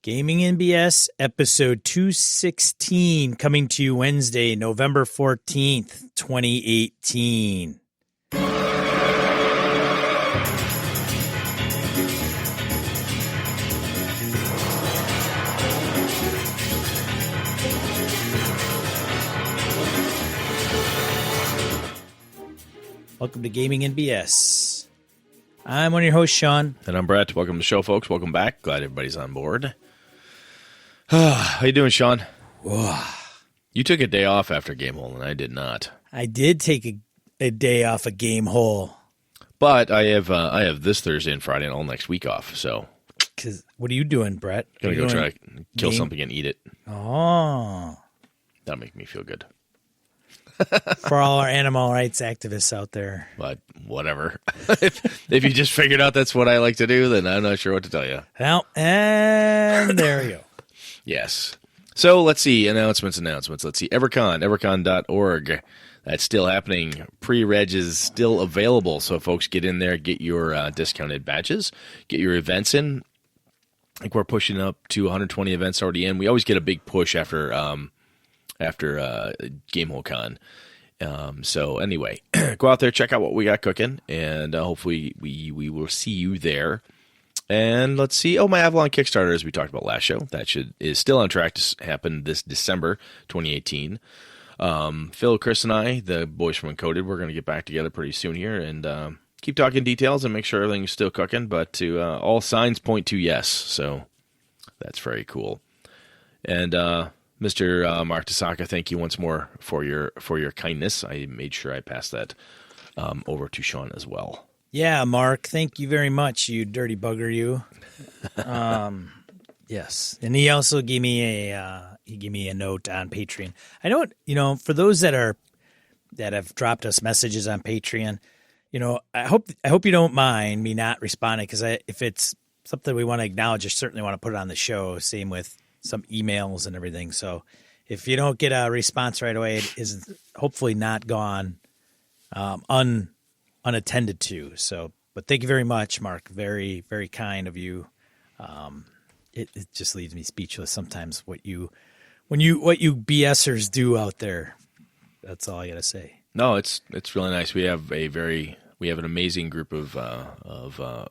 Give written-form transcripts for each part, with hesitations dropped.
Gaming NBS episode 216 coming to you Wednesday, November 14th, 2018. Welcome to Gaming NBS. I'm one of your hosts, Sean. And I'm Brett. Welcome to the show, folks. Welcome back. Glad everybody's on board. How you doing, Sean? Whoa. You took a day off after Game Hole, and I did not. I did take a day off a Game Hole. But I have this Thursday and Friday and all next week off. So, Cause what are you doing, Brett? gonna go try to kill something and eat it. Oh, That'll make me feel good. for all our animal rights activists out there. But whatever. if you just figured out that's what I like to do, then I'm not sure what to tell you. Well, and there we go. Yes. So let's see. Announcements. Let's see. Evercon.org. That's still happening. Pre-reg is still available. So folks, get in there, get your discounted badges, get your events in. I think we're pushing up to 120 events already in. We always get a big push after Game Hole Con. So anyway, go out there, check out what we got cooking, and hopefully we will see you there. And let's see. Oh, my Avalon Kickstarter, as we talked about last show, is still on track to happen this December 2018. Phil, Chris, and I, the boys from Uncoded, we're going to get back together pretty soon here and keep talking details and make sure everything's still cooking. But all signs point to yes, so that's very cool. And Mr. Mark Tasaka, thank you once more for your kindness. I made sure I passed that over to Sean as well. Yeah, Mark, thank you very much, you dirty bugger, you. Yes, and he also gave me a note on Patreon. I know, for those that have dropped us messages on Patreon, I hope you don't mind me not responding, because if it's something we want to acknowledge, I certainly want to put it on the show. Same with some emails and everything. So if you don't get a response right away, it is hopefully not gone unattended to. So, but thank you very much, Mark. Very, very kind of you. It just leaves me speechless sometimes what you BSers do out there. That's all I got to say. No, it's really nice. We have an amazing group of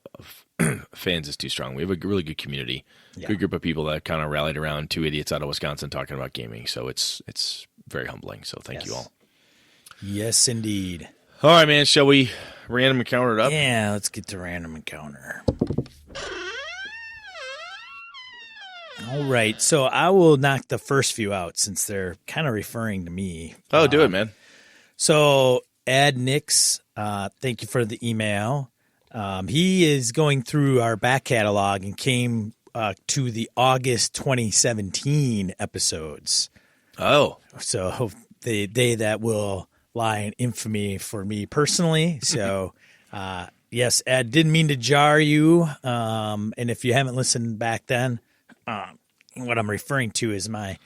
fans is too strong. We have a really good community, good group of people that kind of rallied around two idiots out of Wisconsin talking about gaming. So it's very humbling. So thank you all. Yes, indeed. All right, man. Shall we random encounter it up? Yeah, let's get to random encounter. All right, so I will knock the first few out since they're kind of referring to me. Oh, do it, man. So Ad Nix, thank you for the email. He is going through our back catalog and came to the August 2017 episodes. Oh. So the day that will lie in infamy for me personally. So, yes, Ed, didn't mean to jar you. And if you haven't listened back then, what I'm referring to is my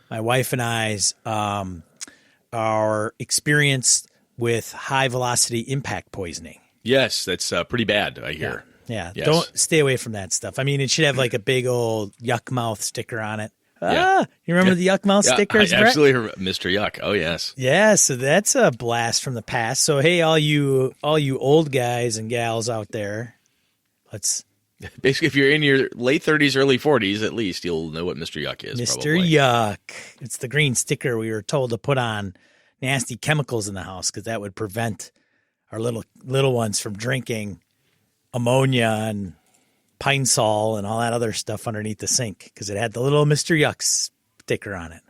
wife and I's our experience with high velocity impact poisoning. Yes, that's pretty bad, I hear. Yeah. Yes. Don't stay away from that stuff. I mean, it should have like a big old yuck mouth sticker on it. Yeah. You remember the yuck mouth stickers, I Brett? absolutely heard Mr. Yuck. Oh, yes. Yeah, so that's a blast from the past. So hey, all you old guys and gals out there, let's basically, if you're in your late 30s, early 40s, at least you'll know what Mr. Yuck is. Mr. Probably. Yuck. It's the green sticker we were told to put on nasty chemicals in the house because that would prevent our little ones from drinking ammonia and Pine Sol and all that other stuff underneath the sink because it had the little Mr. Yuck sticker on it.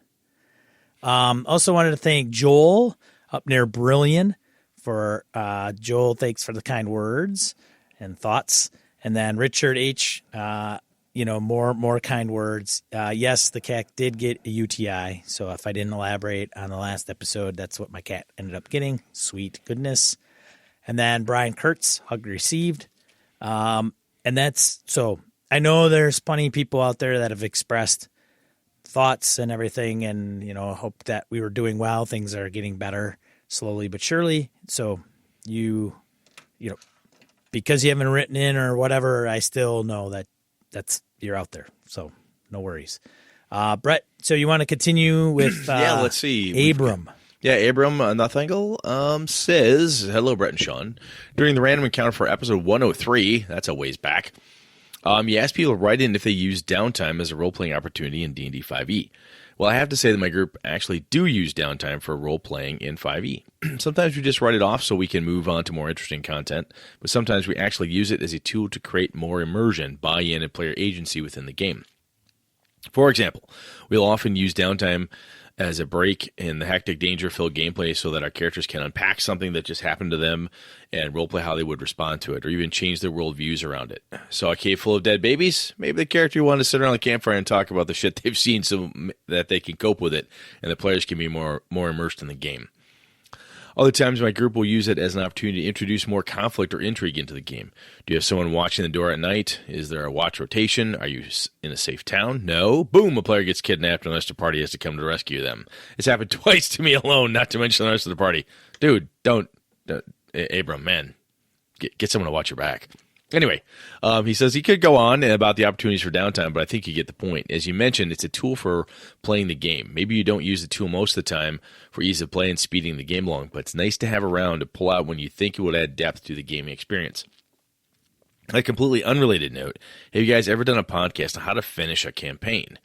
Also wanted to thank Joel up near Brillion for Joel. Thanks for the kind words and thoughts. And then Richard H., more kind words. Yes, the cat did get a UTI. So if I didn't elaborate on the last episode, that's what my cat ended up getting. Sweet goodness. And then Brian Kurtz, hug received. And that's so I know there's plenty of people out there that have expressed thoughts and everything and, hope that we were doing well. Things are getting better slowly but surely. So because you haven't written in or whatever, I still know that you're out there. So no worries. Brett, so you want to continue with Yeah, let's see. Abram. Yeah, Abram Nothangle says, hello, Brett and Sean. During the random encounter for episode 103, that's a ways back, you asked people to write in if they use downtime as a role-playing opportunity in D&D 5e. Well, I have to say that my group actually do use downtime for role-playing in 5e. Sometimes we just write it off so we can move on to more interesting content, but sometimes we actually use it as a tool to create more immersion, buy-in, and player agency within the game. For example, we'll often use downtime as a break in the hectic, danger-filled gameplay so that our characters can unpack something that just happened to them and roleplay how they would respond to it, or even change their worldviews around it. So a cave full of dead babies? Maybe the character wanted to sit around the campfire and talk about the shit they've seen so that they can cope with it, and the players can be more immersed in the game. Other times, my group will use it as an opportunity to introduce more conflict or intrigue into the game. Do you have someone watching the door at night? Is there a watch rotation? Are you in a safe town? No. Boom, a player gets kidnapped and the rest of the party has to come to rescue them. It's happened twice to me alone, not to mention the rest of the party. Dude, don't Abram, man, get someone to watch your back. Anyway, he says he could go on about the opportunities for downtime, but I think you get the point. As you mentioned, it's a tool for playing the game. Maybe you don't use the tool most of the time for ease of play and speeding the game along, but it's nice to have around to pull out when you think it would add depth to the gaming experience. On a completely unrelated note, have you guys ever done a podcast on how to finish a campaign?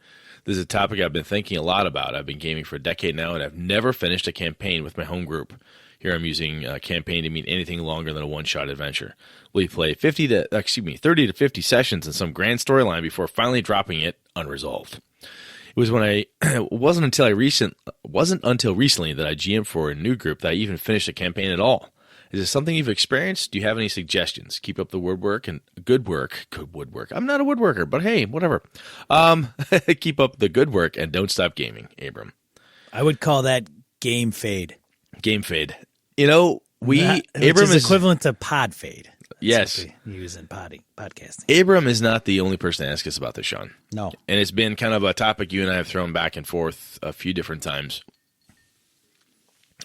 This is a topic I've been thinking a lot about. I've been gaming for a decade now, and I've never finished a campaign with my home group. Here I'm using campaign to mean anything longer than a one-shot adventure. We play 30 to 50 sessions in some grand storyline before finally dropping it unresolved. It wasn't until recently that I GM'd for a new group that I even finished a campaign at all. Is this something you've experienced? Do you have any suggestions? Keep up the woodwork and good woodwork. I'm not a woodworker, but hey, whatever. Keep up the good work and don't stop gaming, Abram. I would call that game fade. Game fade. You know, Abram is equivalent to pod fade. Yes. We use in podcasting. Abram is not the only person to ask us about this, Sean. No. And it's been kind of a topic you and I have thrown back and forth a few different times.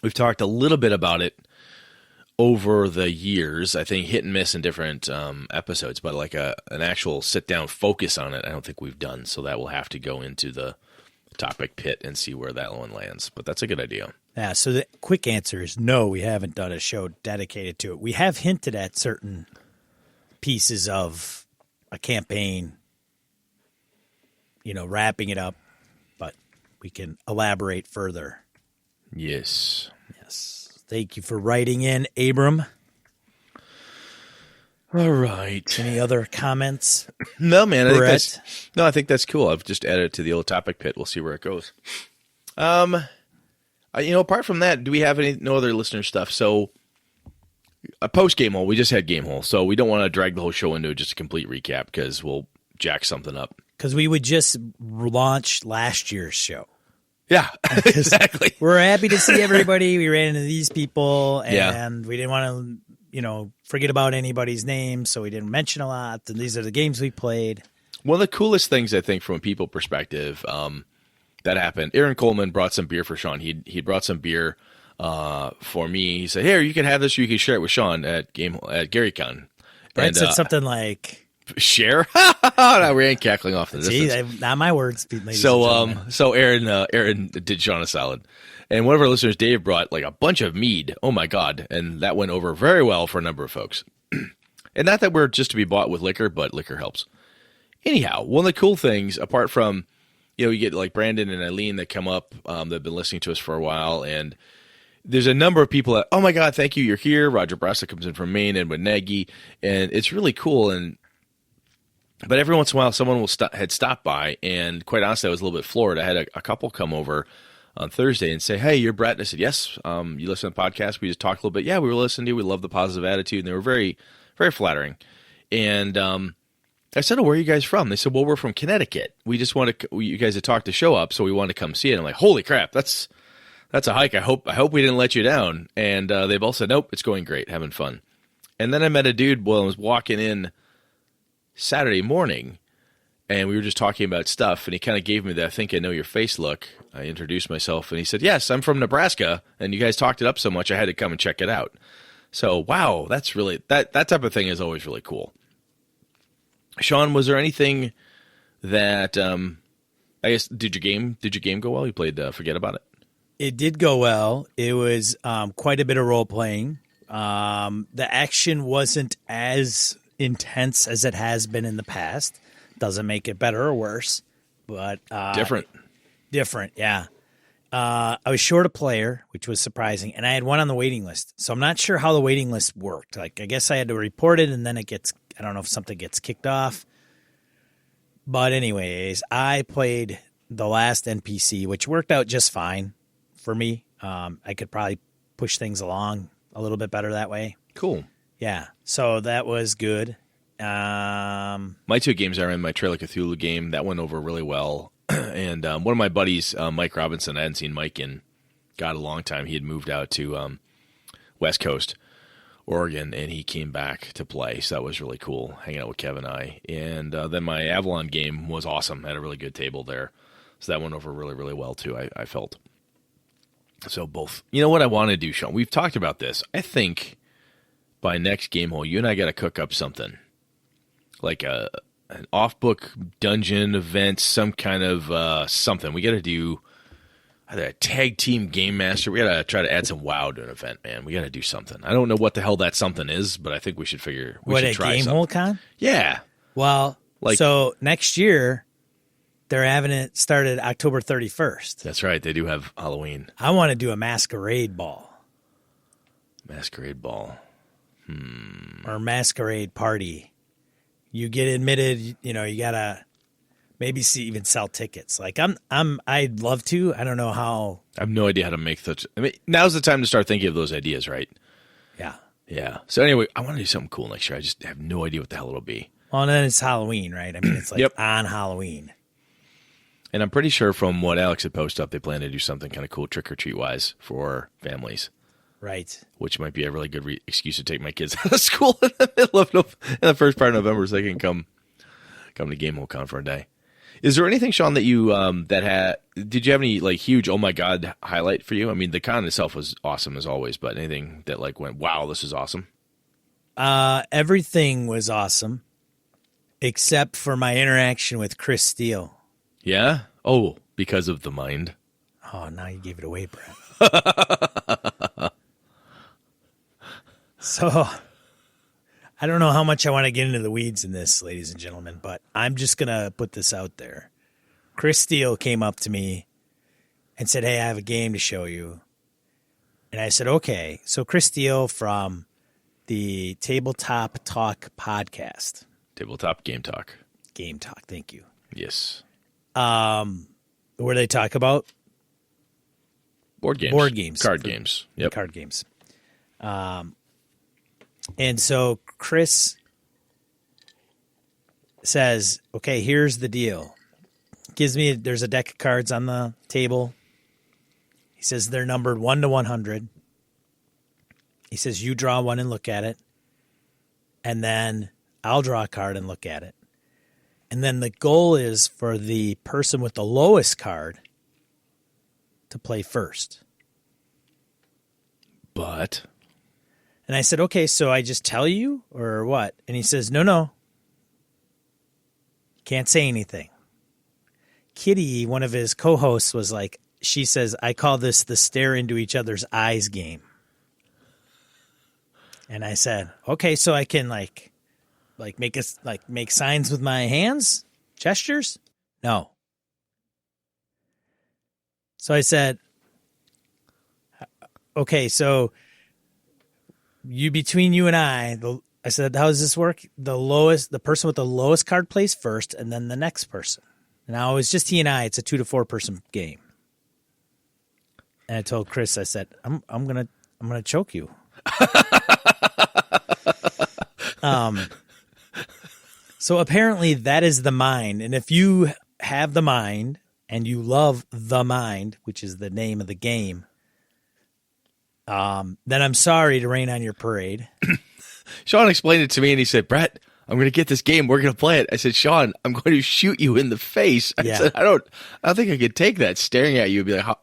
We've talked a little bit about it over the years, I think hit and miss in different episodes, but like an actual sit-down focus on it, I don't think we've done. So that will have to go into the topic pit and see where that one lands. But that's a good idea. Yeah, so the quick answer is no, we haven't done a show dedicated to it. We have hinted at certain pieces of a campaign, wrapping it up, but we can elaborate further. Yes. Thank you for writing in, Abram. All right. Any other comments? No, man. I think that's cool. I've just added it to the old topic pit. We'll see where it goes. Apart from that, do we have no other listener stuff? So, post Game Hole, we just had Game Hole, so we don't want to drag the whole show into just a complete recap because we'll jack something up. Because we would just launch last year's show. Yeah, exactly. We're happy to see everybody. We ran into these people, and we didn't want to, forget about anybody's name, so we didn't mention a lot. And these are the games we played. One of the coolest things, I think, from a people perspective, that happened. Aaron Coleman brought some beer for Sean. He brought some beer for me. He said, "Hey, you can have this, or you can share it with Sean at GaryCon." Brett said something like, "Share." No, we ain't cackling off the distance. Not my words. So Aaron did Sean a solid, and one of our listeners, Dave, brought like a bunch of mead. Oh my god, and that went over very well for a number of folks. And not that we're just to be bought with liquor, but liquor helps. Anyhow, one of the cool things, apart from you get like Brandon and Eileen that come up that have been listening to us for a while, and there's a number of people that, oh my god, thank you, you're here. Roger Brassa comes in from Maine, and with Nagy, and it's really cool. But every once in a while, someone had stopped by, and quite honestly, I was a little bit floored. I had a couple come over on Thursday and say, "Hey, you're Brett." And I said, "Yes, you listen to the podcast. We just talked a little bit. Yeah, we were listening to you. We love the positive attitude." And they were very, very flattering. And I said, "Oh, where are you guys from?" They said, "Well, we're from Connecticut. We just want you guys to talk the show up, so we wanted to come see it." I'm like, "Holy crap, that's a hike. I hope we didn't let you down." And they both said, "Nope, it's going great, having fun." And then I met a dude while I was walking in Saturday morning, and we were just talking about stuff, and he kind of gave me the "I think I know your face" look. I introduced myself, and he said, "Yes, I'm from Nebraska, and you guys talked it up so much, I had to come and check it out." So, wow, that's really that type of thing is always really cool. Sean, was there anything that I guess did your game go well? You played Forget About It. It did go well. It was quite a bit of role playing. The action wasn't as intense as it has been in the past. Doesn't make it better or worse, but Different. Different, yeah. I was short a player, which was surprising, and I had one on the waiting list. So I'm not sure how the waiting list worked. Like, I guess I had to report it, and then it gets, I don't know if something gets kicked off. But anyways, I played the last NPC, which worked out just fine for me. I could probably push things along a little bit better that way. Cool. Yeah, so that was good. My two games I ran, my Trail of Cthulhu game, that went over really well. And one of my buddies, Mike Robinson, I hadn't seen Mike in, God, a long time. He had moved out to West Coast, Oregon, and he came back to play. So that was really cool, hanging out with Kevin and I. And then my Avalon game was awesome. I had a really good table there. So that went over really, really well, too, I felt. So both. You know what I want to do, Sean? We've talked about this. I think by next game hole, you and I got to cook up something. Like an off-book dungeon event, some kind of something. We got to do either a tag team game master. We got to try to add some WoW to an event, man. We got to do something. I don't know what the hell that something is, but I think we should figure. We should try Game something. Hole Con? Yeah. Well, so next year they're having it started October 31st. That's right. They do have Halloween. I want to do a masquerade ball. Masquerade ball. Or masquerade party. You get admitted, you know, you gotta maybe even sell tickets. Like I'd love to. I don't know how. I have no idea how to make such. I mean, now's the time to start thinking of those ideas, right? Yeah. Yeah. So anyway, I want to do something cool next year. I just have no idea what the hell it'll be. Well, and then it's Halloween, right? I mean, it's like Yep. on Halloween. And I'm pretty sure from what Alex had posted up, they plan to do something kind of cool trick or treat wise for families. Right. Which might be a really good excuse to take my kids out of school in the middle of in the first part of November, so they can come to Game Hole Con for a day. Is there anything, Sean, that you did you have any like huge oh my god highlight for you? I mean, the con itself was awesome as always, but anything that like went wow, this is awesome? Everything was awesome, except for my interaction with Chris Steele. Yeah. Oh, because of the mind. Oh, now you gave it away, Brett. So, I don't know how much I want to get into the weeds in this, ladies and gentlemen, but I'm just going to put this out there. Chris Steele came up to me and said, hey, I have a game to show you. And I said, okay. So, Chris Steele from the Tabletop Talk podcast. Tabletop Game Talk. Game Talk, thank you. Yes. Where they talk about Board games. Card games. Yep. Card games. And so Chris says, okay, here's the deal. There's a deck of cards on the table. He says they're numbered 1 to 100. He says you draw one and look at it. And then I'll draw a card and look at it. And then the goal is for the person with the lowest card to play first. But... And I said, okay, so I just tell you or what? And he says, no. Can't say anything. Kitty, one of his co-hosts, was like, she says, I call this the stare into each other's eyes game. And I said, okay, so I can make signs with my hands, gestures? No. So I said, okay, so between you and I said, how does this work? The person with the lowest card plays first, and then the next person. Now it's just he and I. It's a 2 to 4 person game. And I told Chris, I said, I'm gonna choke you. So apparently that is the mind, and if you have the mind and you love the mind, which is the name of the game, then I'm sorry to rain on your parade. Sean explained it to me, and he said, Brett, I'm going to get this game. We're going to play it. I said, Sean, I'm going to shoot you in the face. I said, I don't think I could take that staring at you and be like,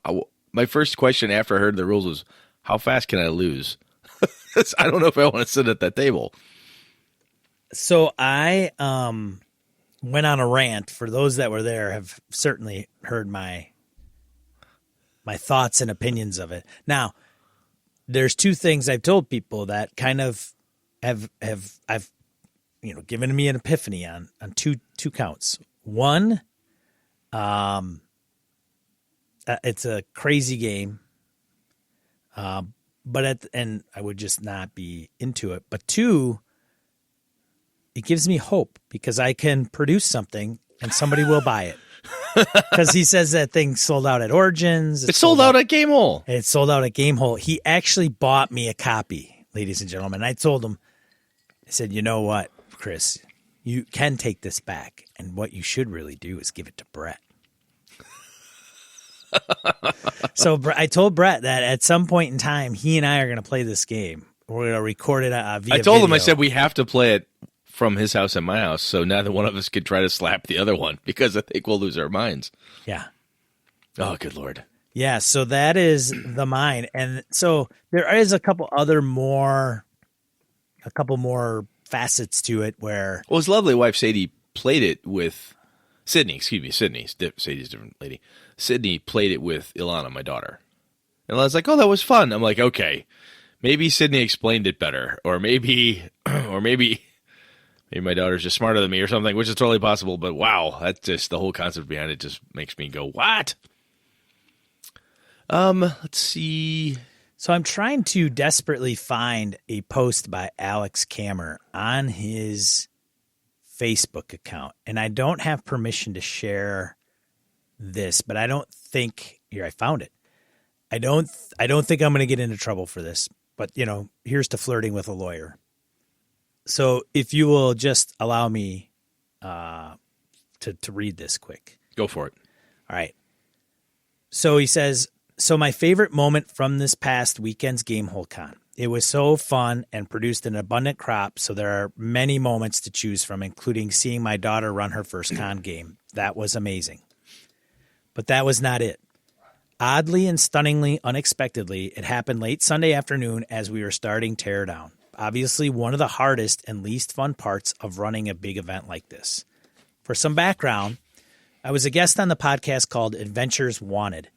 my first question after I heard the rules was, how fast can I lose? I don't know if I want to sit at that table. So I went on a rant. For those that were there, have certainly heard my thoughts and opinions of it. Now, there's two things I've told people that kind of have I've given me an epiphany on two counts. One, it's a crazy game, but and I would just not be into it. But two, it gives me hope because I can produce something and somebody will buy it. Because he says that thing sold out at Origins. It's sold out at Gamehole. It's sold out at Gamehole. He actually bought me a copy, ladies and gentlemen. I told him, I said, you know what, Chris, you can take this back. And what you should really do is give it to Brett. So I told Brett that at some point in time, he and I are going to play this game. We're going to record it via I told him, I video. said, we have to play it from his house and my house, so neither one of us could try to slap the other one because I think we'll lose our minds. Yeah. Oh, good Lord. Yeah, so that is the mine. And so there is a couple more facets to it where... Well, his lovely wife, Sadie, played it with... Sadie's a different lady. Sydney played it with Ilana, my daughter. And I was like, oh, that was fun. I'm like, okay, maybe Sydney explained it better, or maybe my daughter's just smarter than me or something, which is totally possible. But wow, that's just the whole concept behind it just makes me go, what? Let's see. So I'm trying to desperately find a post by Alex Kammer on his Facebook account, and I don't have permission to share this, but I don't think here I found it. I don't think I'm going to get into trouble for this, but here's to flirting with a lawyer. So if you will just allow me to read this quick. Go for it. All right. So he says, so my favorite moment from this past weekend's Gamehole Con. It was so fun and produced an abundant crop, so there are many moments to choose from, including seeing my daughter run her first con game. That was amazing. But that was not it. Oddly and stunningly, unexpectedly, it happened late Sunday afternoon as we were starting Teardown. Obviously, one of the hardest and least fun parts of running a big event like this. For some background, I was a guest on the podcast called Adventures Wanted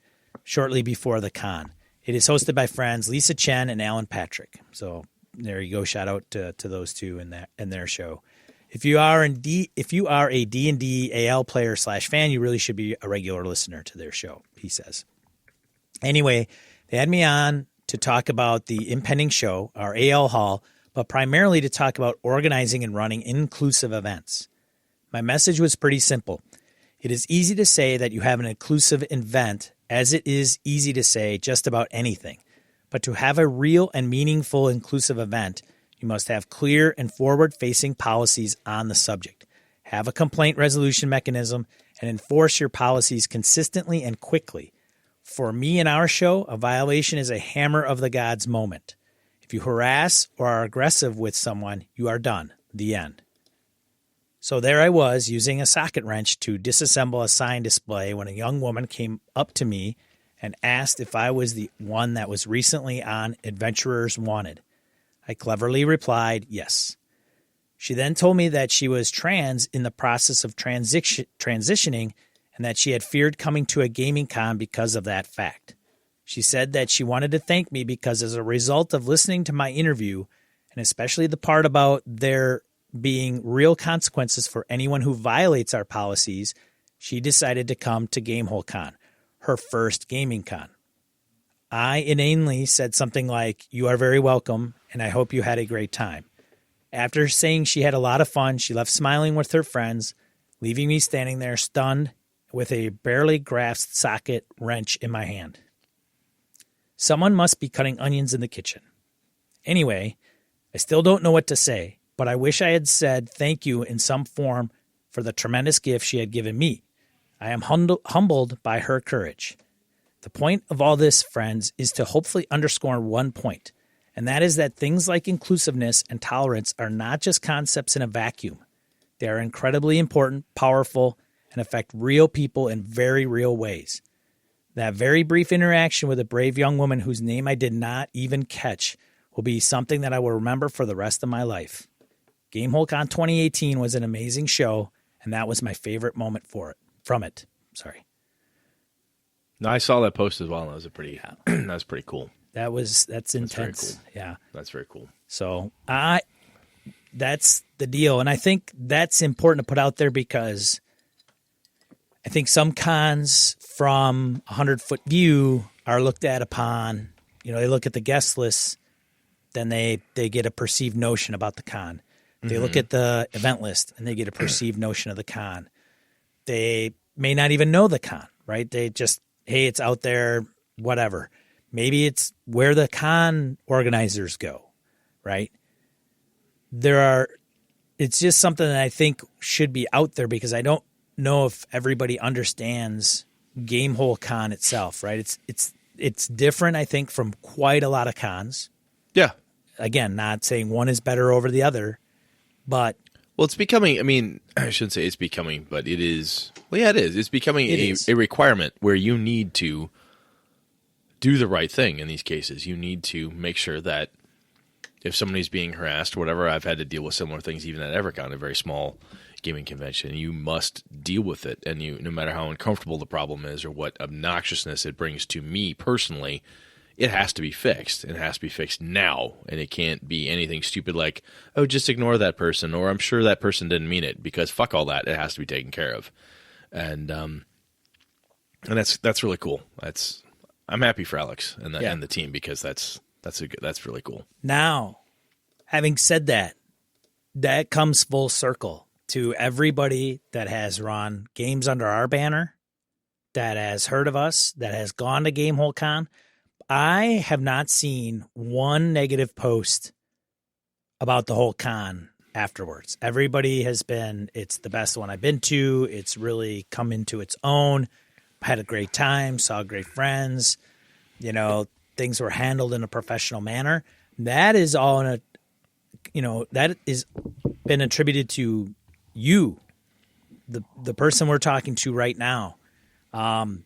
shortly before the con. It is hosted by friends Lisa Chen and Alan Patrick. So there you go. Shout out to those two in their show. If you are a D&D AL player / fan, you really should be a regular listener to their show, he says. Anyway, they had me on to talk about the impending show, our AL Hall, but primarily to talk about organizing and running inclusive events. My message was pretty simple. It is easy to say that you have an inclusive event, as it is easy to say just about anything. But to have a real and meaningful inclusive event, you must have clear and forward-facing policies on the subject, have a complaint resolution mechanism, and enforce your policies consistently and quickly. For me and our show, a violation is a hammer of the gods moment. If you harass or are aggressive with someone, you are done. The end. So there I was, using a socket wrench to disassemble a sign display when a young woman came up to me and asked if I was the one that was recently on Adventurers Wanted. I cleverly replied, yes. She then told me that she was trans in the process of transitioning and that she had feared coming to a gaming con because of that fact. She said that she wanted to thank me because as a result of listening to my interview, and especially the part about there being real consequences for anyone who violates our policies, she decided to come to Gamehole Con, her first gaming con. I inanely said something like, "You are very welcome, and I hope you had a great time." After saying she had a lot of fun, she left smiling with her friends, leaving me standing there stunned with a barely grasped socket wrench in my hand. Someone must be cutting onions in the kitchen. Anyway, I still don't know what to say, but I wish I had said thank you in some form for the tremendous gift she had given me. I am humbled by her courage. The point of all this, friends, is to hopefully underscore one point, and that is that things like inclusiveness and tolerance are not just concepts in a vacuum. They are incredibly important, powerful, and affect real people in very real ways. That very brief interaction with a brave young woman whose name I did not even catch will be something that I will remember for the rest of my life. GameholeCon 2018 was an amazing show, And that was my favorite moment from it. Sorry. No, I saw that post as well. And that was that was pretty cool. That's intense. very cool. Yeah. That's very cool. So that's the deal. And I think that's important to put out there because I think some cons from 100-foot view are looked at upon, they look at the guest list, then they get a perceived notion about the con. They look at the event list and they get a perceived notion of the con. They may not even know the con, right? They just, hey, it's out there, whatever. Maybe it's where the con organizers go, right? It's just something that I think should be out there because I don't know if everybody understands Gamehole Con itself, right? It's different, I think, from quite a lot of cons. Yeah. Again, not saying one is better over the other, but well, it's becoming. I mean, I shouldn't say it's becoming, but it is. Well, yeah, it is. It's becoming a requirement where you need to do the right thing in these cases. You need to make sure that if somebody's being harassed, whatever, I've had to deal with similar things even at Evercon, a very small gaming convention. You must deal with it, and no matter how uncomfortable the problem is or what obnoxiousness it brings to me personally, it has to be fixed. It has to be fixed now, and it can't be anything stupid like, oh, just ignore that person, or I'm sure that person didn't mean it, because fuck all that. It has to be taken care of, and that's really cool. I'm happy for Alex and the team because that's really cool. Now, having said that, that comes full circle to everybody that has run games under our banner, that has heard of us, that has gone to Gamehole Con. I have not seen one negative post about the whole con afterwards. Everybody has been, it's the best one I've been to. It's really come into its own. Had a great time, saw great friends. Things were handled in a professional manner. That is all that is been attributed to you, the person we're talking to right now. You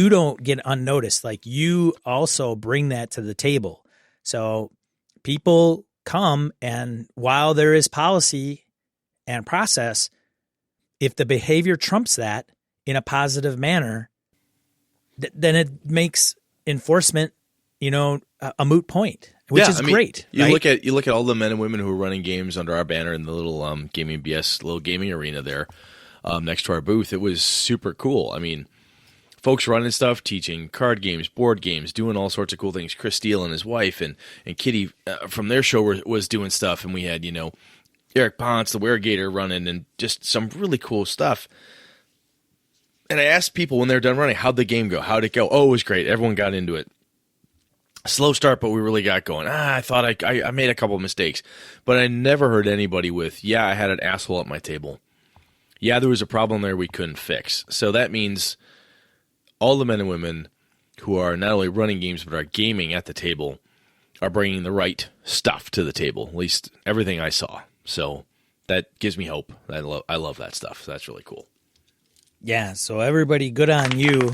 don't get unnoticed. Like, you also bring that to the table. So people come, and while there is policy and process, if the behavior trumps that in a positive manner, then it makes enforcement, a moot point, which is great. You look at all the men and women who are running games under our banner in the little Gaming BS little gaming arena there next to our booth. It was super cool. I mean, folks running stuff, teaching card games, board games, doing all sorts of cool things. Chris Steele and his wife and Kitty from their show was doing stuff, and we had Eric Ponce, the Weregator, running, and just some really cool stuff. And I asked people when they're done running, how'd the game go? How'd it go? Oh, it was great. Everyone got into it. Slow start, but we really got going. I thought I made a couple of mistakes. But I never heard anybody with, I had an asshole at my table. Yeah, there was a problem there we couldn't fix. So that means all the men and women who are not only running games but are gaming at the table are bringing the right stuff to the table, at least everything I saw. So that gives me hope. I love that stuff. So that's really cool. Yeah, so everybody, good on you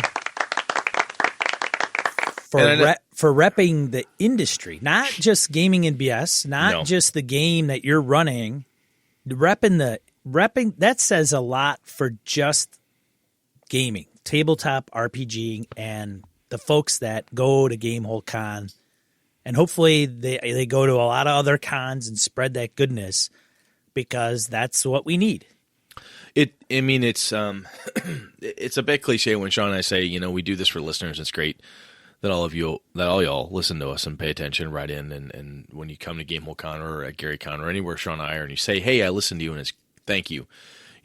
for repping the industry, not just gaming and BS, not just the game that you're running. Repping that says a lot for just gaming, tabletop RPG, and the folks that go to Gamehole Con, and hopefully they go to a lot of other cons and spread that goodness, because that's what we need. It's it's a bit cliche when Sean and I say, we do this for listeners. It's great that all y'all listen to us and pay attention, write in, and when you come to Gamehole Con or at Gary Con or anywhere Sean and I are, and you say, hey, I listened to you, and it's thank you.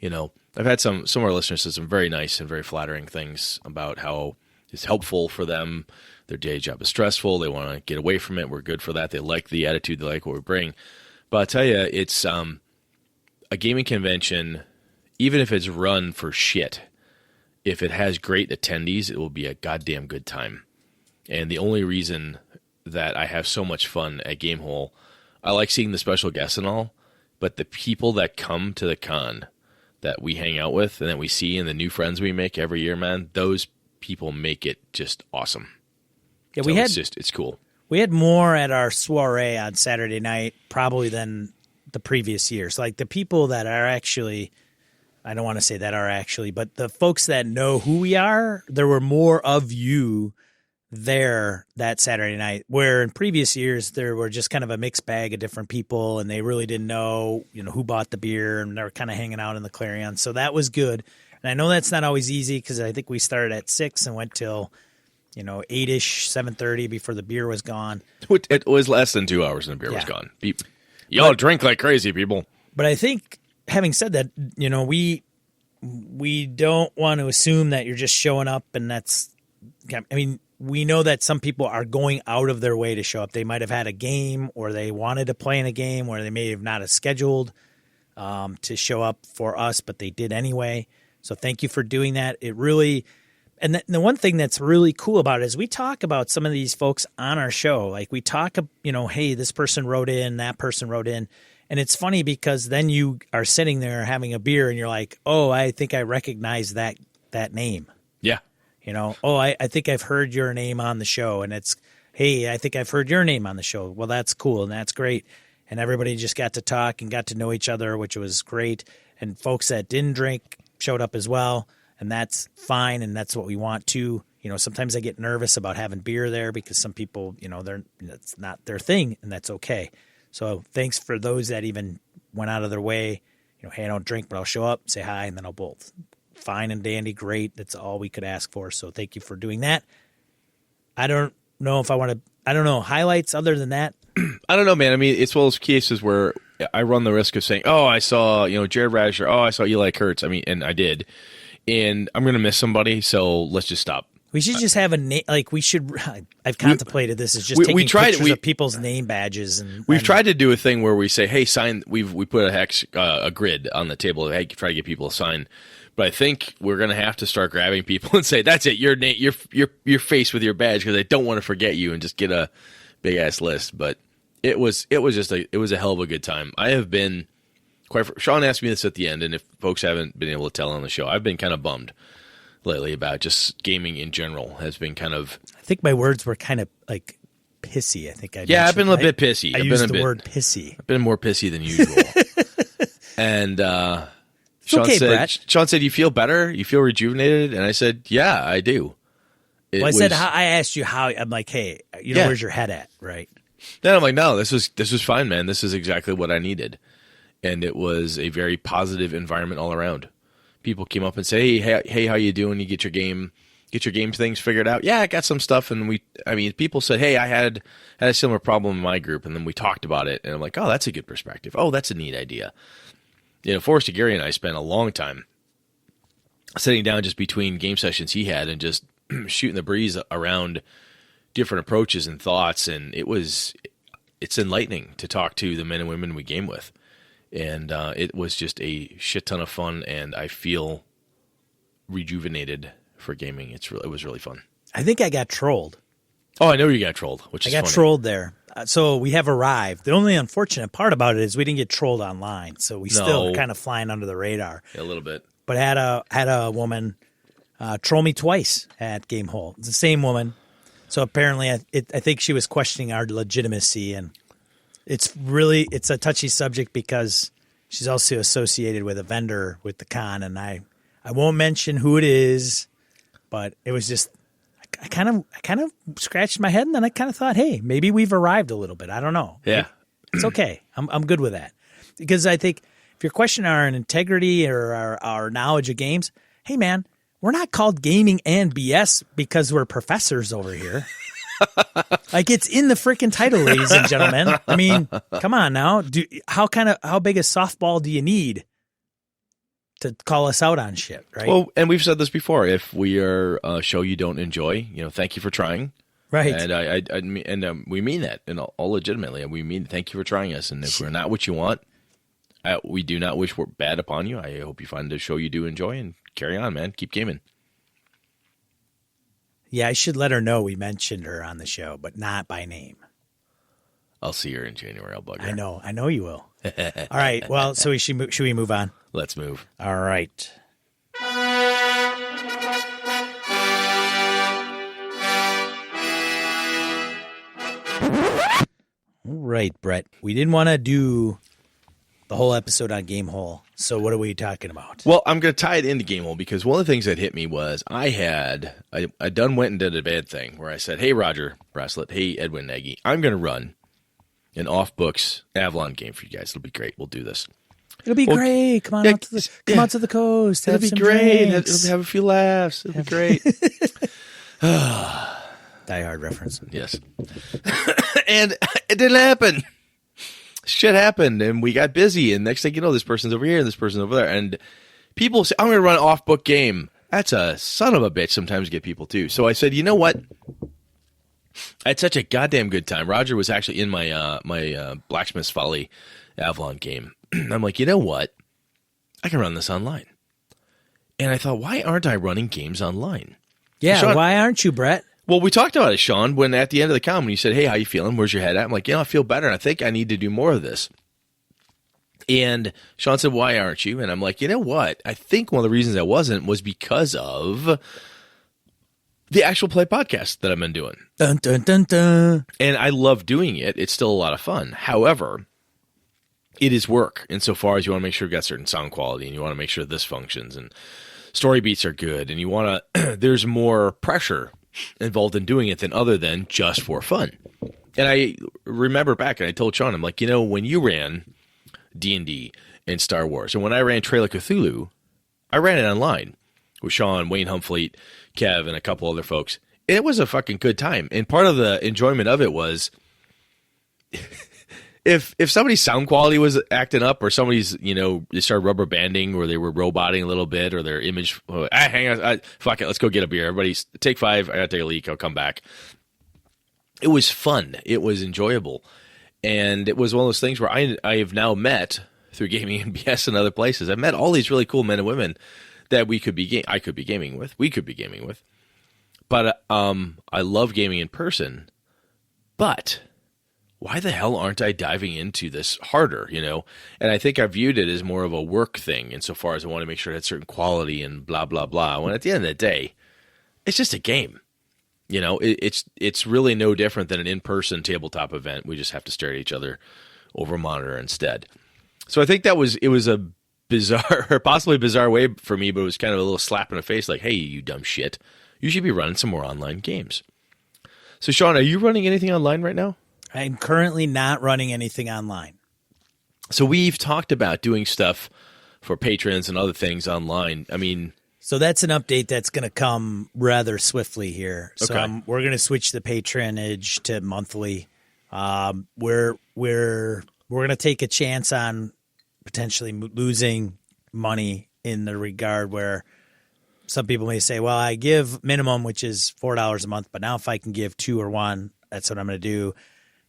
I've had some of our listeners say some very nice and very flattering things about how it's helpful for them. Their day job is stressful. They want to get away from it. We're good for that. They like the attitude. They like what we bring. But I'll tell you, it's a gaming convention. Even if it's run for shit, if it has great attendees, it will be a goddamn good time. And the only reason that I have so much fun at Gamehole, I like seeing the special guests and all, but the people that come to the con that we hang out with and that we see and the new friends we make every year, man, those people make it just awesome. Yeah, it's cool. We had more at our soiree on Saturday night probably than the previous years. Like the people that are actually, I don't want to say that are actually, but the folks that know who we are, there were more of you there that Saturday night, where in previous years there were just kind of a mixed bag of different people and they really didn't know, who bought the beer, and they were kind of hanging out in the Clarion. So that was good. And I know that's not always easy because I think we started at 6 and went till, 8-ish, 7:30 before the beer was gone. It was less than 2 hours and the beer was gone. Y'all drink like crazy, people. But I think, having said that, we don't want to assume that you're just showing up and that's, we know that some people are going out of their way to show up. They might have had a game or they wanted to play in a game where they may have not have scheduled to show up for us, but they did anyway. So thank you for doing that. It really, and the one thing that's really cool about it is we talk about some of these folks on our show. Like we talk, hey, this person wrote in, that person wrote in. And it's funny because then you are sitting there having a beer and you're like, oh, I think I recognize that name. Yeah. I think I've heard your name on the show, and it's, hey, I think I've heard your name on the show. Well, that's cool, and that's great. And everybody just got to talk and got to know each other, which was great. And folks that didn't drink showed up as well, and that's fine, and that's what we want too. Sometimes I get nervous about having beer there because some people, that's not their thing, and that's okay. So thanks for those that even went out of their way. Hey, I don't drink, but I'll show up, say hi, and then I'll bolt. Fine and dandy, great. That's all we could ask for. So thank you for doing that. I don't know if I want to, highlights other than that. I don't know, man. I mean, it's one of those cases where I run the risk of saying, oh, I saw, Jared Radisher. Oh, I saw Eli Kurtz. I mean, and I did. And I'm going to miss somebody. So let's just stop. We should just have a name. Like we should. I've contemplated this as just taking pictures of people's name badges, and we've tried to do a thing where we say, "Hey, sign." We put a grid on the table. Hey, try to get people to sign. But I think we're going to have to start grabbing people and say, "That's it. Your name, your face with your badge," because I don't want to forget you and just get a big ass list. But it was a hell of a good time. I have been Sean asked me this at the end, and if folks haven't been able to tell on the show, I've been kind of bummed lately about just gaming in general. Has been kind of. I think my words were kind of like pissy. I think I've been a bit pissy. I used the word pissy. I've been more pissy than usual. And Sean said, "You feel better? You feel rejuvenated?" And I said, "Yeah, I do." I asked you how. I'm like, "Hey, where's your head at?" Right. Then I'm like, "No, this was fine, man. This is exactly what I needed." And it was a very positive environment all around. People came up and say, "Hey, how you doing? You get your game things figured out?" Yeah, I got some stuff. And people said, "Hey, I had a similar problem in my group," and then we talked about it. And I'm like, "Oh, that's a good perspective. Oh, that's a neat idea." Forrest Gary and I spent a long time sitting down just between game sessions he had and just shooting the breeze around different approaches and thoughts. And it's enlightening to talk to the men and women we game with. And it was just a shit ton of fun, and I feel rejuvenated for gaming. It was really fun. I think I got trolled. Oh, I know you got trolled, which is funny. I got trolled there. So we have arrived. The only unfortunate part about it is we didn't get trolled online, so we still kind of flying under the radar. Yeah, a little bit. But had a woman troll me twice at Gamehole. It's the same woman. So apparently I think she was questioning our legitimacy, and it's a touchy subject because she's also associated with a vendor with the con, and I won't mention who it is, but it was just I kind of scratched my head, and then I kind of thought, hey, maybe we've arrived a little bit. I don't know. Yeah, it's okay. I'm good with that, because I think if you're questioning our integrity or our knowledge of games, hey man, we're not called Gaming and BS because we're professors over here. Like, it's in the freaking title, ladies and gentlemen. I mean, come on now. How big a softball do you need to call us out on shit, right? Well, and we've said this before. If we are a show you don't enjoy, thank you for trying. Right. And we mean that, and all legitimately. We mean thank you for trying us. And if we're not what you want, we do not wish we're bad upon you. I hope you find a show you do enjoy, and carry on, man. Keep gaming. Yeah, I should let her know we mentioned her on the show, but not by name. I'll see her in January. I'll bug her. I know you will. All right. Well, so should we move on? Let's move. All right. All right, Brett. We didn't want to do the whole episode on Gamehole. So what are we talking about? Well, I'm going to tie it into Gamehole because one of the things that hit me was I done went and did a bad thing where I said, hey, Roger Braslett, hey, Edwin Nagy, I'm going to run an off-books Avalon game for you guys. It'll be great. We'll do this. It'll be great. Come on out to the coast. It'll be great. Have a few laughs. It'll be great. Die Hard reference. Yes. And it didn't happen. Shit happened, and we got busy, and next thing you know, this person's over here, and this person's over there, and people say, I'm going to run an off-book game. That's a son of a bitch sometimes get people, too. So I said, you know what? I had such a goddamn good time. Roger was actually in my Blacksmith's Folly Avalon game. I'm like, you know what? I can run this online. And I thought, why aren't I running games online? Yeah, Sean, why aren't you, Brett? Well, we talked about it, Sean, when at the end of the comment you said, hey, how you feeling? Where's your head at? I'm like, I feel better, and I think I need to do more of this. And Sean said, why aren't you? And I'm like, you know what? I think one of the reasons I wasn't was because of the actual play podcast that I've been doing. Dun, dun, dun, dun. And I love doing it. It's still a lot of fun. However, it is work insofar as you want to make sure you've got certain sound quality, and you want to make sure this functions, and story beats are good, and you want to, there's more pressure involved in doing it than other than just for fun. And I remember back, and I told Sean, I'm like, when you ran D&D and Star Wars, and when I ran Trail of Cthulhu, I ran it online with Sean, Wayne Humfleet, Kev, and a couple other folks. And it was a fucking good time. And part of the enjoyment of it was if somebody's sound quality was acting up, or somebody's, they started rubber banding, or they were roboting a little bit, or their image, hang on, fuck it, let's go get a beer. Everybody take 5. I got to take a leak. I'll come back. It was fun. It was enjoyable. And it was one of those things where I have now met, through Gaming and BS and other places, I've met all these really cool men and women that I could be gaming with. We could be gaming with. But I love gaming in person. But why the hell aren't I diving into this harder, And I think I viewed it as more of a work thing insofar as I want to make sure it had certain quality and blah, blah, blah. When at the end of the day, it's just a game. It's really no different than an in-person tabletop event. We just have to stare at each other over a monitor instead. So I think it was a bizarre, or possibly bizarre way for me, but it was kind of a little slap in the face like, hey, you dumb shit. You should be running some more online games. So, Sean, are you running anything online right now? I'm currently not running anything online. So we've talked about doing stuff for patrons and other things online. So that's an update that's going to come rather swiftly here. So Okay. We're going to switch the patronage to monthly. We're going to take a chance on potentially losing money in the regard where some people may say, well, I give minimum, which is $4 a month, but now if I can give 2 or 1, that's what I'm going to do.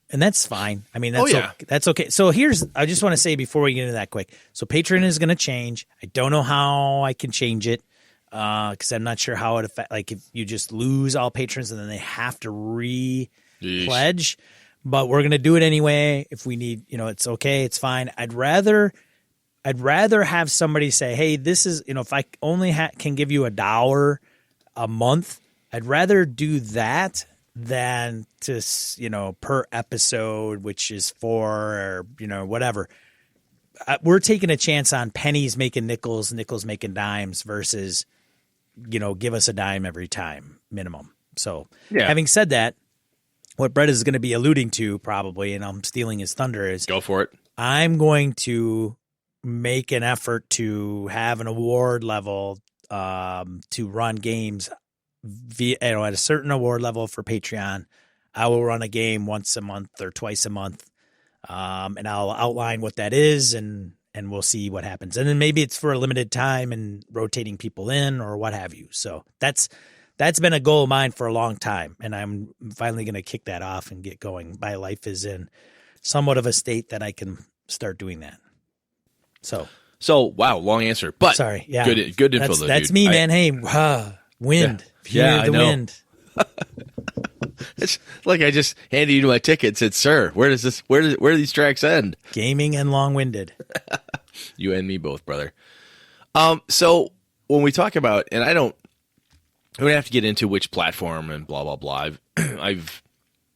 And that's fine. That's okay. So I just want to say before we get into that quick. So Patreon is going to change. I don't know how I can change it because I'm not sure how it affects. Like if you just lose all patrons and then they have to re-pledge. But we're going to do it anyway. If we need, it's okay. It's fine. I'd rather have somebody say, hey, this is, if I only can give you $1 a month, I'd rather do that than to, per episode, which is 4 or, whatever. We're taking a chance on pennies making nickels, nickels making dimes versus, give us a dime every time minimum. So Having said that, what Brett is going to be alluding to probably, and I'm stealing his thunder, is go for it. I'm going to make an effort to have an award level to run games at a certain award level for Patreon. I will run a game once a month or twice a month, and I'll outline what that is, and we'll see what happens. And then maybe it's for a limited time and rotating people in or what have you. So that's been a goal of mine for a long time, and I'm finally going to kick that off and get going. My life is in somewhat of a state that I can start doing that. So wow, long answer, but sorry, yeah, good info. That's dude. me, man. Hey, wind, I the know. wind. It's like I just handed you my ticket and said, "Sir, where do these tracks end?" Gaming and long-winded. You and me both, brother. So when we talk about, and I don't have to get into which platform and blah blah blah. I've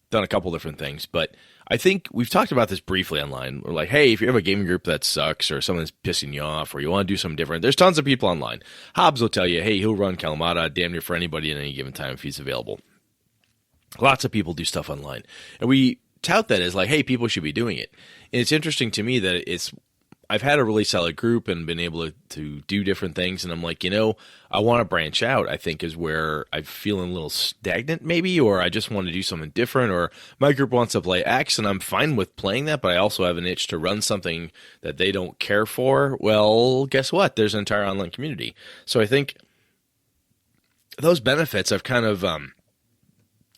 done a couple different things, but I think we've talked about this briefly online. We're like, hey, if you have a gaming group that sucks or someone's pissing you off or you want to do something different, there's tons of people online. Hobbs will tell you, hey, he'll run Kalamata damn near for anybody at any given time if he's available. Lots of people do stuff online. And we tout that as like, hey, people should be doing it. And it's interesting to me that I've had a really solid group and been able to do different things. And I'm like, I want to branch out, I think, is where I'm feeling a little stagnant maybe, or I just want to do something different, or my group wants to play X and I'm fine with playing that, but I also have an itch to run something that they don't care for. Well, guess what? There's an entire online community. So I think those benefits I've kind of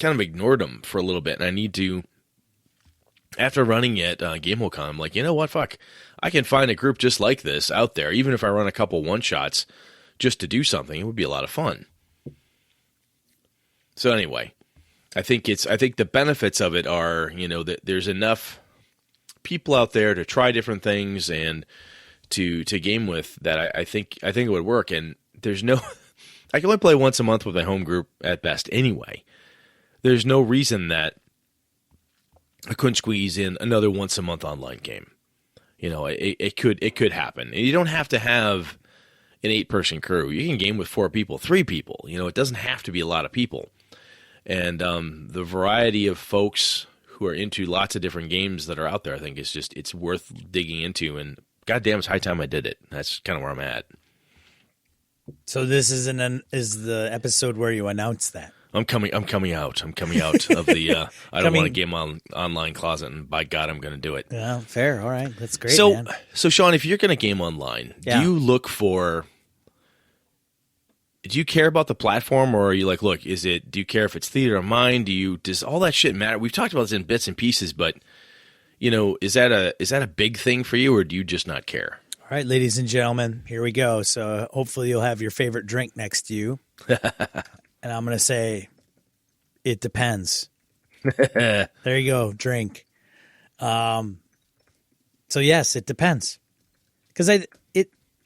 ignored them for a little bit. And I need to, after running it, GameWorld, I'm like, you know what? Fuck. I can find a group just like this out there, even if I run a couple one-shots just to do something. It would be a lot of fun. So anyway, I think the benefits of it are, that there's enough people out there to try different things and to game with that I think it would work. And there's no I can only play once a month with my home group at best anyway. There's no reason that I couldn't squeeze in another once a month online game. It could happen. And you don't have to have an 8-person crew. You can game with 4 people, 3 people. It doesn't have to be a lot of people. And the variety of folks who are into lots of different games that are out there, I think it's worth digging into. And goddamn, it's high time I did it. That's kind of where I'm at. So this is the episode where you announce that. I'm coming out. I'm coming out of the I don't want to game online closet, and by God, I'm going to do it. Yeah, fair. All right. That's great, So, man. so Sean, if you're going to game online, Yeah. do you care about the platform, or are you like, look, do you care if it's theater or mine? Does all that shit matter? We've talked about this in bits and pieces, but is that a big thing for you, or do you just not care? All right, ladies and gentlemen, here we go. So hopefully you'll have your favorite drink next to you. And I'm going to say, it depends. There you go, drink. So yes, it depends. Because if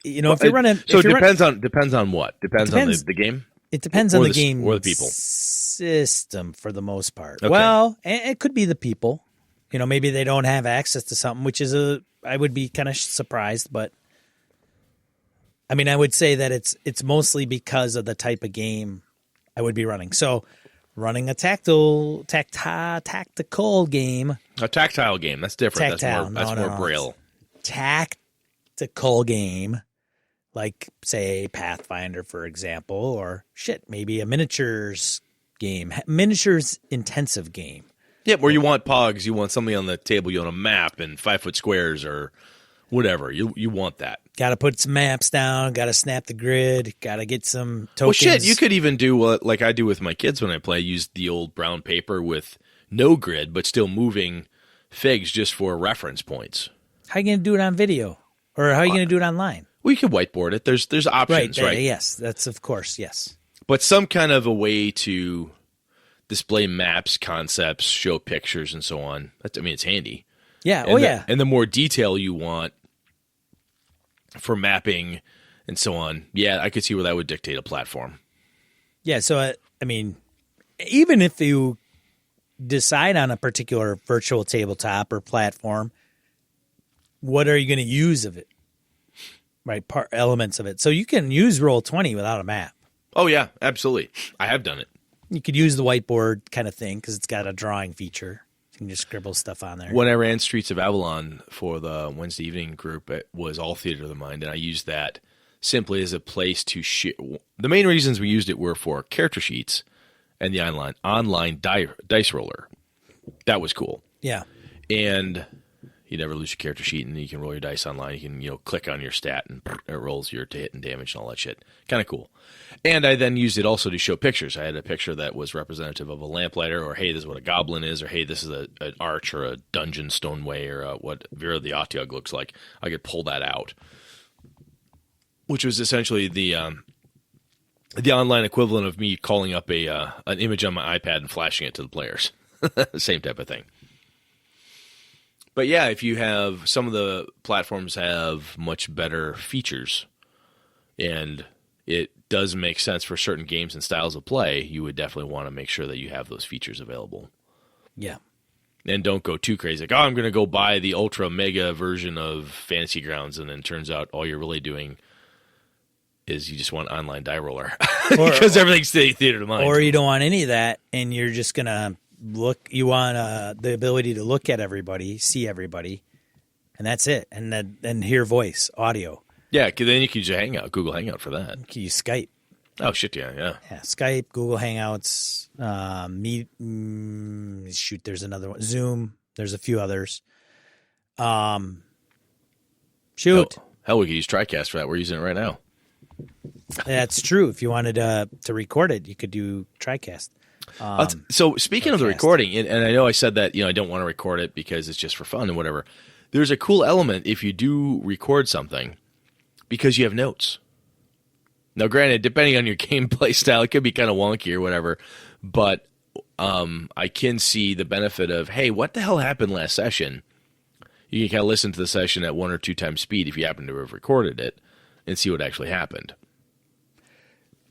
you're running, so it depends on what? Depends on the game. It depends on the game or the people system for the most part. Okay. Well, it could be the people. Maybe they don't have access to something, which is I would be kind of surprised, but I mean, I would say that it's mostly because of the type of game I would be running. So running a tactical game. A tactile game. That's different. Tactile. That's more braille. Tactical game, like, say, Pathfinder, for example, or maybe a miniatures game. Miniatures intensive game. Yeah, where you want pogs, you want something on the table, you want a map and 5-foot squares or whatever. You want that. Got to put some maps down. Got to snap the grid. Got to get some tokens. Well, shit, you could even do what like I do with my kids when I play. Use the old brown paper with no grid, but still moving figs just for reference points. How are you going to do it on video? Or how are you going to do it online? Well, you could whiteboard it. There's options, right? Yes, that's of course, yes. But some kind of a way to display maps, concepts, show pictures, and so on. It's handy. Yeah, And and the more detail you want for mapping and so on, yeah, I could see where that would dictate a platform. Yeah, so, even if you decide on a particular virtual tabletop or platform, what are you going to use of it? Right, elements of it. So you can use Roll20 without a map. Oh, yeah, absolutely. I have done it. You could use the whiteboard kind of thing because it's got a drawing feature. You can just scribble stuff on there. When I ran Streets of Avalon for the Wednesday evening group, it was all theater of the mind, and I used that simply as a place to share. The main reasons we used it were for character sheets and the online dice roller. That was cool. Yeah. And you never lose your character sheet, and you can roll your dice online. You can click on your stat, and it rolls your hit and damage and all that shit. Kind of cool. And I then used it also to show pictures. I had a picture that was representative of a lamplighter, or hey, this is what a goblin is, or hey, this is an arch or a dungeon stoneway, or what Vera the Otyugh looks like. I could pull that out, which was essentially the online equivalent of me calling up an image on my iPad and flashing it to the players. Same type of thing. But yeah, if you have some of the platforms have much better features, and it does make sense for certain games and styles of play, you would definitely want to make sure that you have those features available. Yeah. And don't go too crazy. Like, oh, I'm going to go buy the ultra mega version of Fantasy Grounds, and then it turns out all you're really doing is you just want online die roller because everything's theater to mind. Or you don't want any of that, and you're just going to look. You want the ability to look at everybody, see everybody, and that's it. And then hear voice, audio. Yeah, because then you can use a Hangout, Google Hangout for that. You can use Skype. Oh, shit, yeah. Yeah, Skype, Google Hangouts, Meet. Shoot, there's another one. Zoom. There's a few others. Shoot. Hell, we could use TriCast for that. We're using it right now. That's true. If you wanted to record it, you could do TriCast. So speaking of the recording, and I know I said that I don't want to record it because it's just for fun and whatever. There's a cool element if you do record something because you have notes. Now, granted, depending on your gameplay style, it could be kind of wonky or whatever, but I can see the benefit of, hey, what the hell happened last session? You can kind of listen to the session at 1 or 2 times speed if you happen to have recorded it and see what actually happened.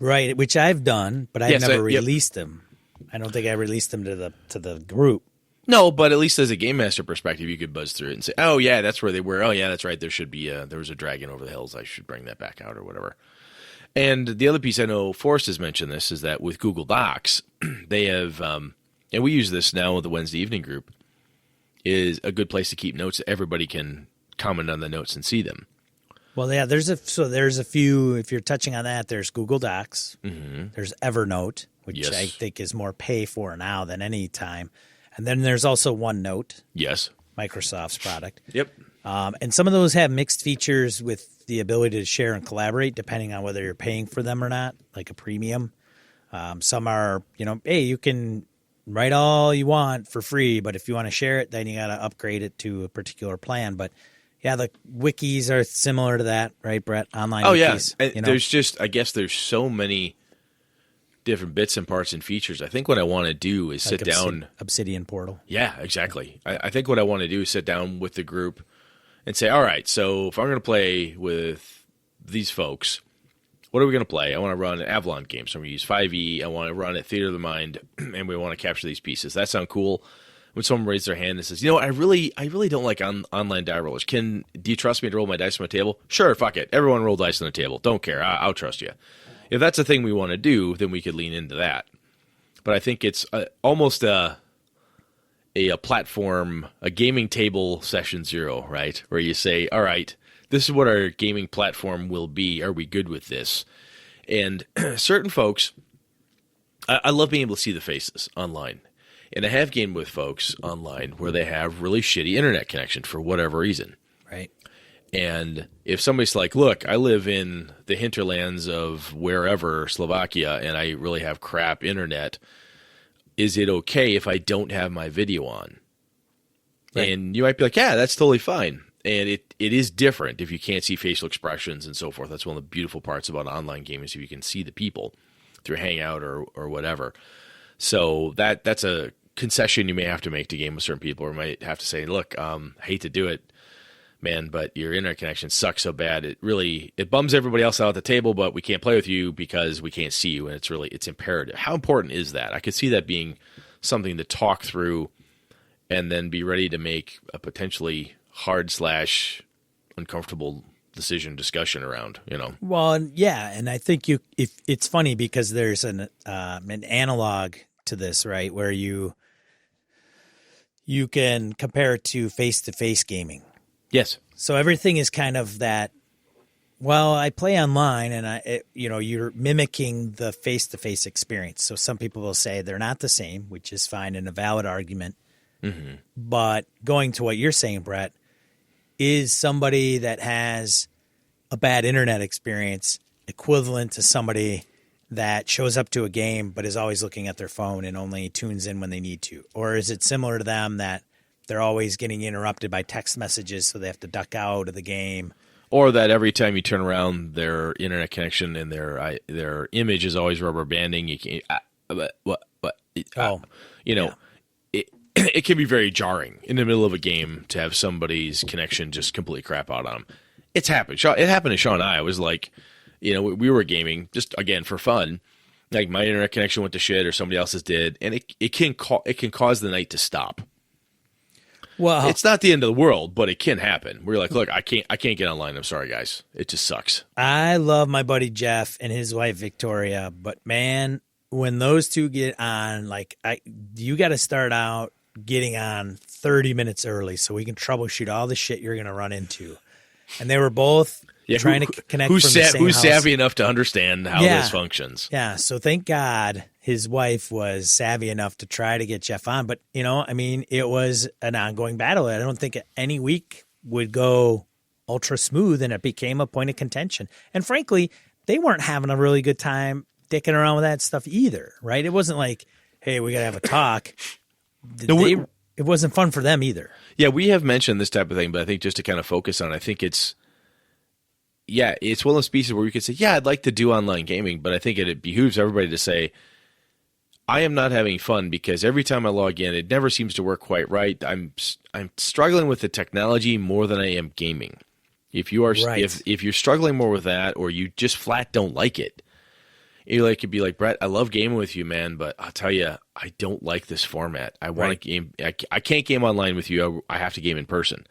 Right, which I've done, but I've never released them. I don't think I released them to the group. No, but at least as a game master perspective, you could buzz through it and say, oh, yeah, that's where they were. Oh, yeah, that's right. There was a dragon over the hills. I should bring that back out or whatever. And the other piece I know Forrest has mentioned this is that with Google Docs, they have, and we use this now with the Wednesday evening group, is a good place to keep notes. Everybody can comment on the notes and see them. Well, yeah, there's a few. If you're touching on that, there's Google Docs. Mm-hmm. There's Evernote, which I think is more pay for now than any time. And then there's also OneNote. Yes, Microsoft's product. Yep. And some of those have mixed features with the ability to share and collaborate, depending on whether you're paying for them or not, like a premium. Some are, hey, you can write all you want for free, but if you want to share it, then you got to upgrade it to a particular plan. But yeah, the wikis are similar to that, right, Brett? Online wikis. Yeah. There's just, I guess there's so many different bits and parts and features. I think what I want to do is sit down. Obsidian Portal. Yeah, exactly. I think what I want to do is sit down with the group and say, all right, so if I'm going to play with these folks, what are we going to play? I want to run an Avalon game, so I'm going to use 5e. I want to run at Theater of the Mind, and we want to capture these pieces. That sound cool? When someone raises their hand and says, I really don't like online die rollers. Do you trust me to roll my dice on my table? Sure, fuck it. Everyone roll dice on the table. Don't care. I'll trust you. If that's a thing we want to do, then we could lean into that. But I think it's almost a platform, a gaming table session 0, right? Where you say, all right, this is what our gaming platform will be. Are we good with this? And certain folks, I love being able to see the faces online. And I have gamed with folks online where they have really shitty internet connection for whatever reason. Right. And if somebody's like, look, I live in the hinterlands of wherever, Slovakia, and I really have crap internet, is it okay if I don't have my video on? Right. And you might be like, yeah, that's totally fine. And it is different if you can't see facial expressions and so forth. That's one of the beautiful parts about online gaming is if you can see the people through Hangout or whatever. So that's a concession you may have to make to game with certain people, or might have to say, look, I hate to do it, man, but your internet connection sucks so bad. It bums everybody else out at the table, but we can't play with you because we can't see you, and it's imperative. How important is that? I could see that being something to talk through and then be ready to make a potentially hard/uncomfortable decision discussion around, Well, yeah, and I think if it's funny because there's an analog to this, right, where you can compare it to face-to-face gaming. Yes. So everything is kind of that. Well, I play online, and you're mimicking the face-to-face experience. So some people will say they're not the same, which is fine and a valid argument. Mm-hmm. But going to what you're saying, Brett, is somebody that has a bad internet experience equivalent to somebody that shows up to a game but is always looking at their phone and only tunes in when they need to? Or is it similar to them that they're always getting interrupted by text messages so they have to duck out of the game? Or that every time you turn around, their internet connection and their image is always rubber banding. You can't, it can be very jarring in the middle of a game to have somebody's connection just completely crap out on them. It's happened. It happened to Sean and I. It was like, we were gaming just again for fun. Like my internet connection went to shit or somebody else's did, and it can cause the night to stop. Well, it's not the end of the world, but it can happen. We're like, look, I can't get online. I'm sorry, guys. It just sucks. I love my buddy Jeff and his wife Victoria, but man, when those two get on, like you got to start out getting on 30 minutes early so we can troubleshoot all the shit you're going to run into. And they were both trying to connect who's from the same who's house. savvy enough to understand how this functions. Yeah, so thank God his wife was savvy enough to try to get Jeff on. But, it was an ongoing battle. I don't think any week would go ultra smooth, and it became a point of contention. And frankly, they weren't having a really good time dicking around with that stuff either, right? It wasn't like, hey, we got to have a talk. It wasn't fun for them either. Yeah, we have mentioned this type of thing, but I think just to kind of focus on it, I think it's one of those pieces where we could say, yeah, I'd like to do online gaming, but I think it behooves everybody to say, I am not having fun because every time I log in, it never seems to work quite right. I'm struggling with the technology more than I am gaming. If you are, if you're struggling more with that, or you just flat don't like it, you'd be like, Brett, I love gaming with you, man, but I'll tell you, I don't like this format. I want to game. I can't game online with you. I have to game in person.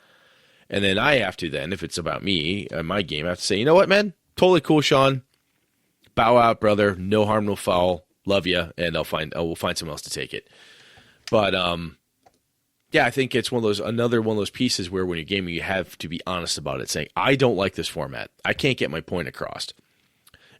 And then I have to if it's about me and my game, I have to say, you know what, man? Totally cool, Sean. Bow out, brother. No harm, no foul. Love you, and we'll find someone else to take it. But I think it's another one of those pieces where when you're gaming, you have to be honest about it, saying, I don't like this format. I can't get my point across.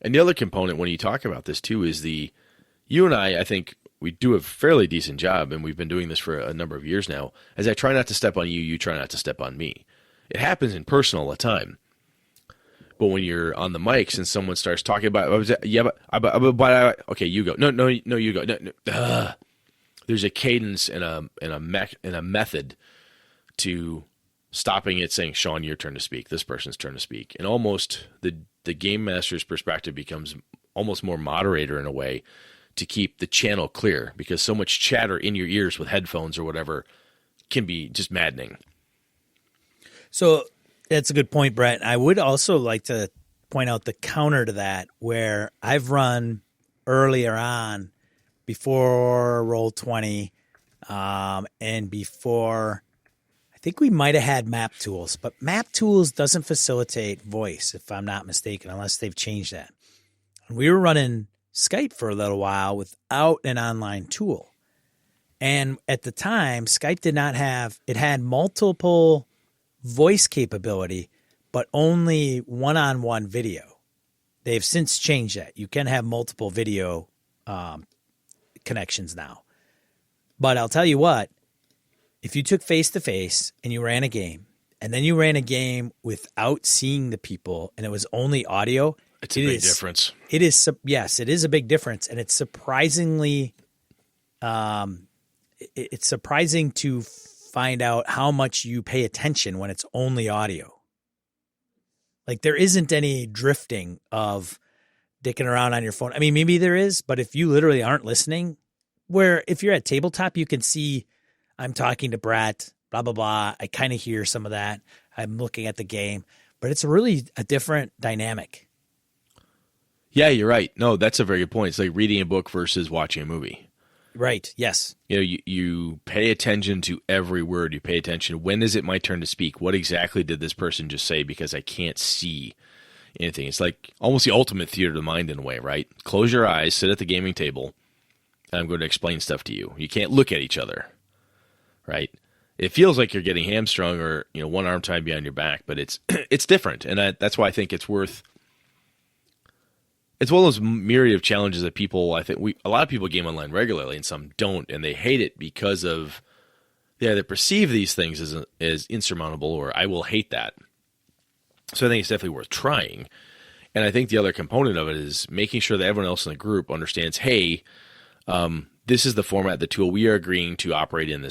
And the other component when you talk about this too is you and I think we do a fairly decent job, and we've been doing this for a number of years now, as I try not to step on you, you try not to step on me. It happens in person all the time. But when you're on the mics and someone starts talking about, okay, you go. No, you go. No. There's a cadence and a method to stopping it, saying, Sean, your turn to speak. This person's turn to speak. And almost the game master's perspective becomes almost more moderator in a way to keep the channel clear, because so much chatter in your ears with headphones or whatever can be just maddening. So that's a good point, Brett. I would also like to point out the counter to that, where I've run earlier on before Roll20 and before, I think we might have had Map Tools, but Map Tools doesn't facilitate voice, if I'm not mistaken, unless they've changed that. And we were running Skype for a little while without an online tool. And at the time, Skype did not have, it had multiple voice capability, but only one-on-one video. They've since changed that. You can have multiple video connections now. But I'll tell you what, if you took face-to-face and you ran a game, and then you ran a game without seeing the people, and it was only audio, it's a big difference. It is, yes, it is a big difference, and it's surprisingly, it's surprising to find out how much you pay attention when it's only audio. Like, there isn't any drifting of dicking around on your phone. I mean, maybe there is, but if you literally aren't listening, where if you're at tabletop, you can see I'm talking to Brett, blah, blah, blah. I kind of hear some of that. I'm looking at the game, but it's really a different dynamic. Yeah, you're right. No, that's a very good point. It's like reading a book versus watching a movie. Right. Yes. You pay attention to every word. You pay attention. When is it my turn to speak? What exactly did this person just say? Because I can't see anything. It's like almost the ultimate theater of the mind in a way, right? Close your eyes, sit at the gaming table, and I'm going to explain stuff to you. You can't look at each other, right? It feels like you're getting hamstrung or one arm tied behind your back, but it's it's different, and that's why I think it's worth. It's one of those myriad of challenges that a lot of people game online regularly and some don't, and they hate it because of they either perceive these things as insurmountable or I will hate that. So I think it's definitely worth trying. And I think the other component of it is making sure that everyone else in the group understands, hey, this is the format, the tool we are agreeing to operate in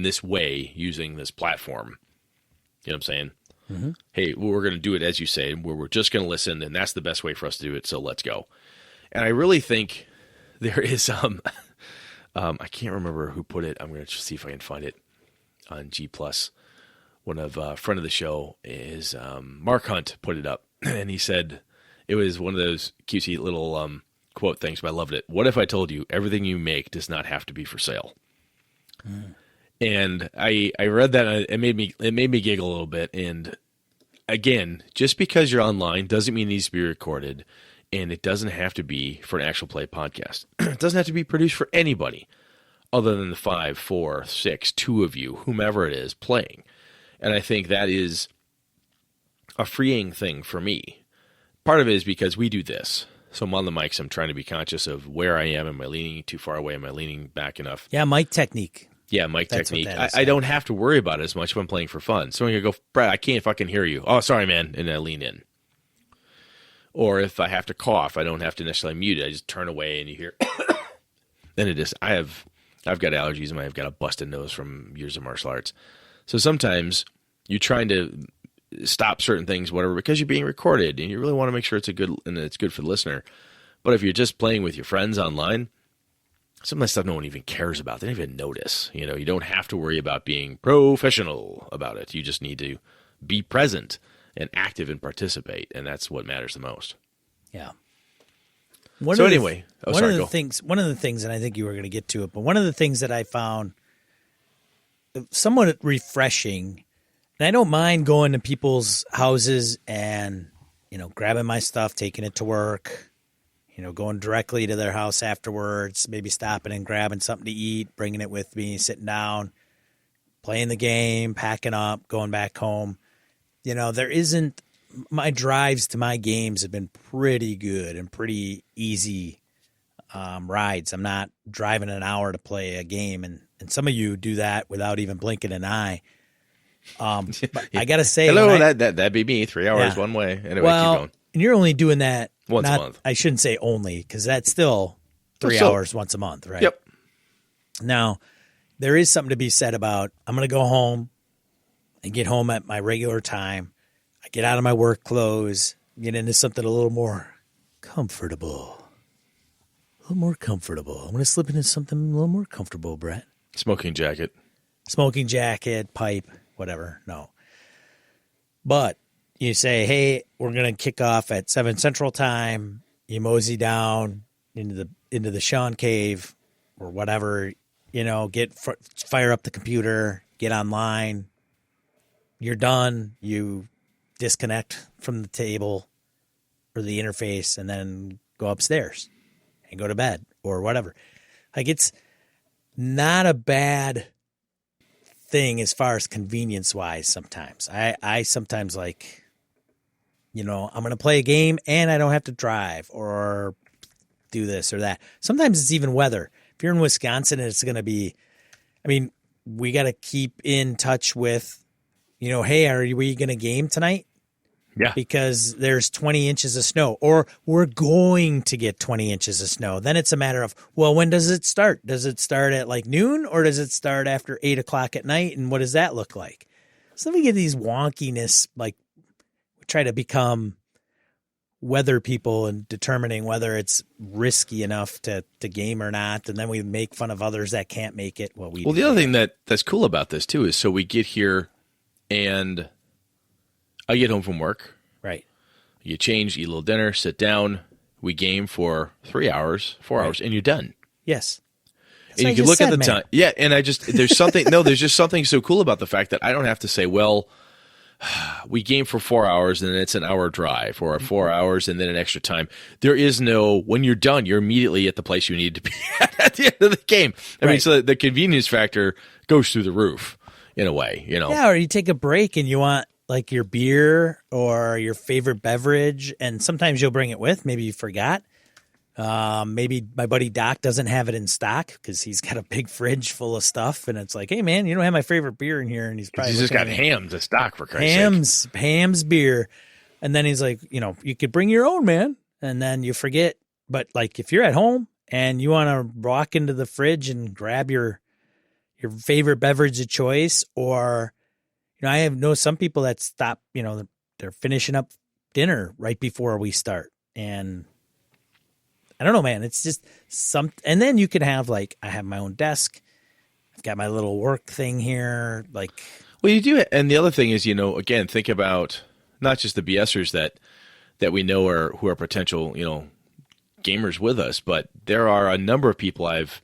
this way using this platform. You know what I'm saying? Mm-hmm. Hey, we're going to do it as you say, where we're just going to listen, and that's the best way for us to do it, so let's go. And I really think there is, I can't remember who put it. I'm going to see if I can find it on G+. One of friend of the show is Mark Hunt put it up, and he said it was one of those cutesy little quote things, but I loved it. What if I told you everything you make does not have to be for sale? Mm. And I read that, and it made me giggle a little bit. And again, just because you're online doesn't mean it needs to be recorded, and it doesn't have to be for an actual play podcast. It doesn't have to be produced for anybody other than the 5, 4, 6, 2 of you, whomever it is playing. And I think that is a freeing thing for me. Part of it is because we do this. So I'm on the mics. I'm trying to be conscious of where I am. Am I leaning too far away? Am I leaning back enough? Yeah, mic technique. Yeah, mic That's technique. what that is, I don't have to worry about it as much if I'm playing for fun. So I'm going to go, Brad, I can't fucking hear you. Oh, sorry, man. And I lean in. Or if I have to cough, I don't have to necessarily mute it. I just turn away and you hear. Then it is. I've got allergies and I've got a busted nose from years of martial arts. So sometimes you're trying to stop certain things, whatever, because you're being recorded and you really want to make sure it's good for the listener. But if you're just playing with your friends online, some of that stuff no one even cares about. They don't even notice. You don't have to worry about being professional about it. You just need to be present and active and participate, and that's what matters the most. Yeah. One of the things, and I think you were going to get to it, but one of the things that I found somewhat refreshing, and I don't mind going to people's houses and, grabbing my stuff, taking it to work, going directly to their house afterwards, maybe stopping and grabbing something to eat, bringing it with me, sitting down, playing the game, packing up, going back home. My drives to my games have been pretty good and pretty easy rides. I'm not driving an hour to play a game, and some of you do that without even blinking an eye. But I got to say, hello, that'd be me. 3 hours one way. Anyway, keep going. And you're only doing that once a month. I shouldn't say only, because that's still 3 hours once a month, right? Yep. Now, there is something to be said about I'm going to go home and get home at my regular time. I get out of my work clothes, get into something a little more comfortable. I'm going to slip into something a little more comfortable, Brett. Smoking jacket, pipe, whatever. No. But you say, hey, we're going to kick off at 7 Central Time. You mosey down into the Sean Cave or whatever, fire up the computer, get online. You're done. You disconnect from the table or the interface and then go upstairs and go to bed or whatever. Like, it's not a bad thing as far as convenience wise. Sometimes I sometimes like, I'm going to play a game and I don't have to drive or do this or that. Sometimes it's even weather. If you're in Wisconsin and it's going to be, we got to keep in touch with, hey, are we going to game tonight? Yeah. Because there's 20 inches of snow, or we're going to get 20 inches of snow. Then it's a matter of, well, when does it start? Does it start at like noon, or does it start after 8 o'clock at night? And what does that look like? So we get these wonkiness, like we try to become weather people and determining whether it's risky enough to game or not. And then we make fun of others that can't make it. Well, the other thing that's cool about this too is, so we get here and I get home from work. Right. You change, eat a little dinner, sit down. We game for 3 hours, 4 hours, and you're done. Yes. And you can look at the time. Yeah, and there's something, there's just something so cool about the fact that I don't have to say, well, we game for 4 hours and then it's an hour drive, or 4 hours and then an extra time. There is no, when you're done, you're immediately at the place you need to be at the end of the game. I mean, so the convenience factor goes through the roof in a way, Yeah, or you take a break and you want like your beer or your favorite beverage, and sometimes you'll bring it with. Maybe you forgot. Maybe my buddy Doc doesn't have it in stock because he's got a big fridge full of stuff, and it's like, hey man, you don't have my favorite beer in here, and he's just got Hamm's in stock, for Christ's sake. Hamm's beer, and then he's like, you could bring your own, man, and then you forget. But like if you're at home and you want to walk into the fridge and grab your favorite beverage of choice, or I know some people that stop, they're finishing up dinner right before we start. And I don't know, man, it's just and then you can have like, I have my own desk. I've got my little work thing here. Like, well, you do it. And the other thing is, again, think about not just the BSers that we know who are potential, gamers with us, but there are a number of people I've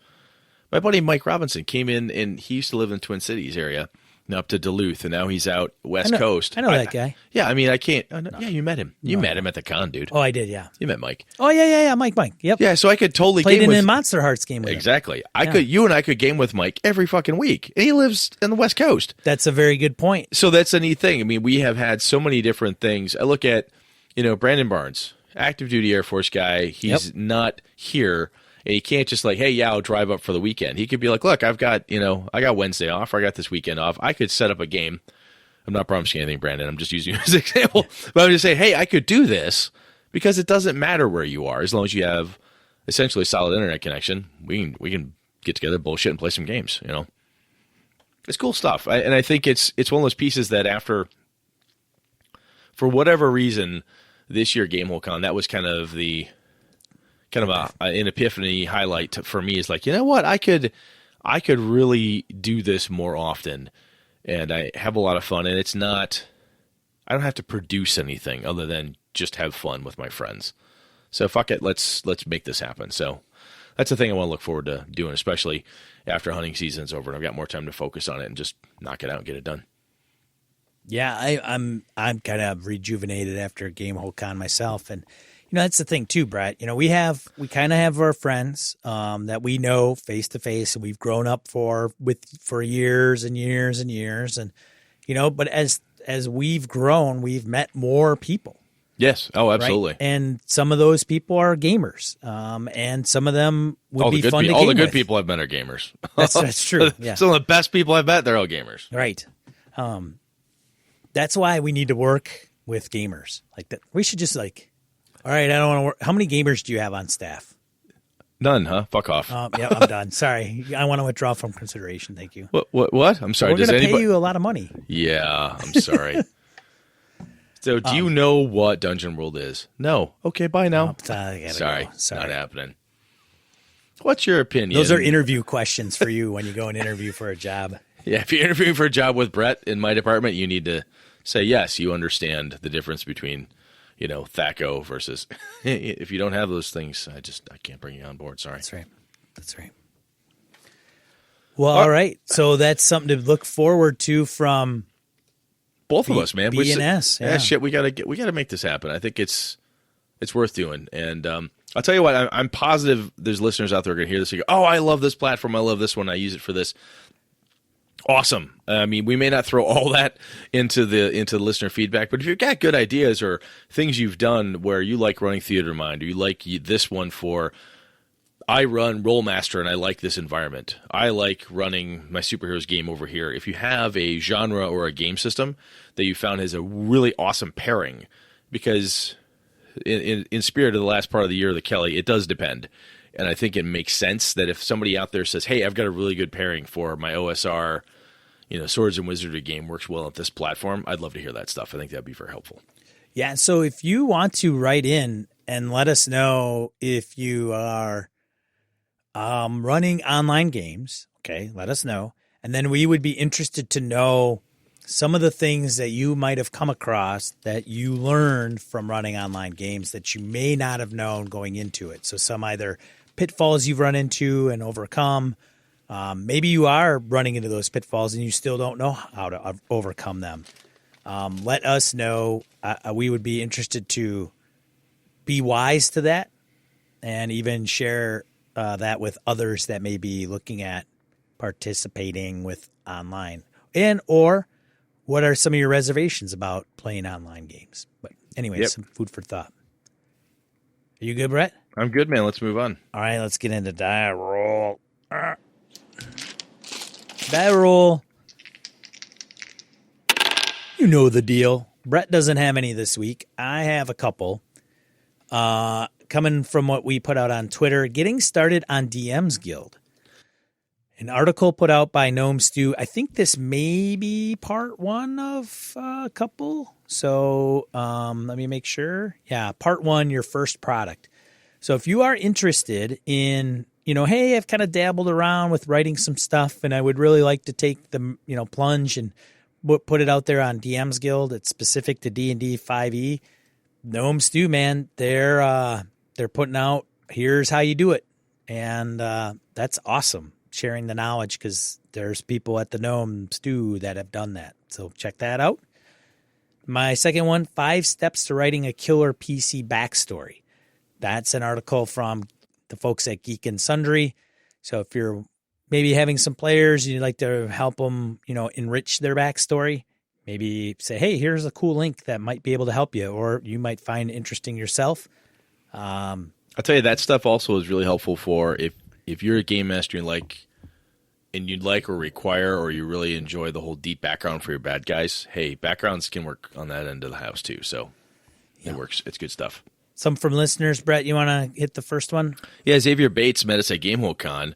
My buddy Mike Robinson came in, and he used to live in the Twin Cities area, and up to Duluth, and now he's out West Coast. I know that guy. Yeah, I mean, I can't. Yeah, you met him. You met him at the con, dude. Oh, I did, yeah. You met Mike. Oh, yeah. Mike. Yep. Yeah, so I could totally Played game in with a Monster Hearts game with him. Exactly. You and I could game with Mike every fucking week. And he lives in the West Coast. That's a very good point. So that's a neat thing. I mean, we have had so many different things. I look at, Brandon Barnes, active duty Air Force guy. He's not here. And he can't just like, hey, yeah, I'll drive up for the weekend. He could be like, look, I got Wednesday off, or I got this weekend off. I could set up a game. I'm not promising anything, Brandon. I'm just using you as an example. But I'm just saying, hey, I could do this because it doesn't matter where you are. As long as you have essentially a solid internet connection, we can get together, bullshit, and play some games, It's cool stuff. And I think it's one of those pieces that after, for whatever reason, this year GameholeCon, that was kind of an epiphany highlight for me. Is like, you know what, I could really do this more often, and I have a lot of fun. And it's not, I don't have to produce anything other than just have fun with my friends. So fuck it, let's make this happen. So that's the thing I want to look forward to doing, especially after hunting season's over and I've got more time to focus on it and just knock it out and get it done. Yeah, I'm kind of rejuvenated after GameholeCon myself, and that's the thing too, Brett. We kind of have our friends that we know face to face, and we've grown up for years and years and years, and but as we've grown, we've met more people. Yes. Oh, absolutely. Right? And some of those people are gamers, and some of them would be fun to game with. All the good people I've met are gamers. That's true. Yeah. Some of the best people I've met, they're all gamers. Right. That's why we need to work with gamers like that. We should just like. All right, I don't want to work. How many gamers do you have on staff? None, huh? Fuck off. Yeah, I'm done. Sorry. I want to withdraw from consideration. Thank you. What? I'm sorry. We're going to pay you a lot of money. Yeah, I'm sorry. So do you know what Dungeon World is? No. Okay, bye now. Sorry. Not happening. What's your opinion? Those are interview questions for you when you go and interview for a job. Yeah, if you're interviewing for a job with Brett in my department, you need to say, yes, you understand the difference between THACO versus if you don't have those things, I can't bring you on board. Sorry. That's right. Well, all right. So that's something to look forward to from both of us, man. B&S. Yeah, shit. We gotta make this happen. I think it's worth doing. And I'll tell you what, I'm positive there's listeners out there who are gonna hear this and go, oh, I love this platform. I love this one. I use it for this. Awesome. I mean, we may not throw all that into the listener feedback, but if you've got good ideas or things you've done where you like running Theater Mind, or you like this one for, I run Rollmaster and I like this environment. I like running my superheroes game over here. If you have a genre or a game system that you found has a really awesome pairing, because in spirit of the last part of the year, the Kelly, it does depend. And I think it makes sense that if somebody out there says, hey, I've got a really good pairing for my OSR, Swords and Wizardry game works well at this platform, I'd love to hear that stuff. I think that'd be very helpful. Yeah. So if you want to write in and let us know if you are running online games, okay, let us know. And then we would be interested to know some of the things that you might have come across that you learned from running online games that you may not have known going into it. So some either pitfalls you've run into and overcome. Maybe you are running into those pitfalls and you still don't know how to overcome them. Let us know. We would be interested to be wise to that and even share that with others that may be looking at participating with online. Or what are some of your reservations about playing online games? But anyway, Some food for thought. Are you good, Brett? I'm good, man. Let's move on. All right, let's get into die roll. Die roll. You know the deal. Brett doesn't have any this week. I have a couple. Coming from what we put out on Twitter, getting started on DM's Guild. An article put out by Gnome Stew. I think this may be part one of a couple. So let me make sure. Yeah, part one, your first product. So if you are interested in, hey, I've kind of dabbled around with writing some stuff and I would really like to take the, plunge and put it out there on DM's Guild. It's specific to D&D 5e. Gnome Stew, man, they're putting out, here's how you do it. And that's awesome. sharing the knowledge because there's people at the Gnome Stew that have done that. So check that out. My second one, 5 Steps to Writing a Killer PC Backstory. That's an article from the folks at Geek and Sundry. So if you're maybe having some players, you'd like to help them, enrich their backstory, maybe say, hey, here's a cool link that might be able to help you, or you might find interesting yourself. I'll tell you, that stuff also is really helpful for if you're a game master and you'd like or require or you really enjoy the whole deep background for your bad guys. Hey, backgrounds can work on that end of the house too. So it works. It's good stuff. Some from listeners. Brett, you want to hit the first one? Yeah, Xavier Bates met us at GameholeCon,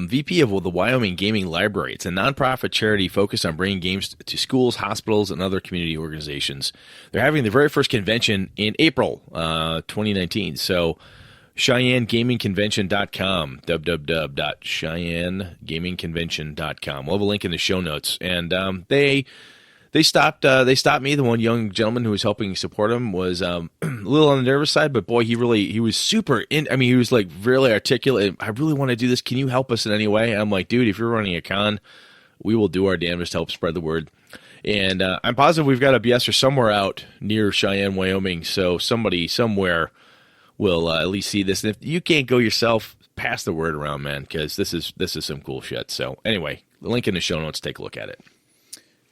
VP of the Wyoming Gaming Library. It's a nonprofit charity focused on bringing games to schools, hospitals, and other community organizations. They're having their very first convention in April 2019. So CheyenneGamingConvention.com, www.CheyenneGamingConvention.com. We'll have a link in the show notes. And they stopped me. The one young gentleman who was helping support him was a little on the nervous side, but boy, he was super in. I mean, he was like really articulate. I really want to do this. Can you help us in any way? I'm like, dude, if you're running a con, we will do our damnedest to help spread the word. And I'm positive we've got a BSer somewhere out near Cheyenne, Wyoming. So somebody somewhere will at least see this. And if you can't go yourself, pass the word around, man, because this is some cool shit. So anyway, the link in the show notes. Take a look at it.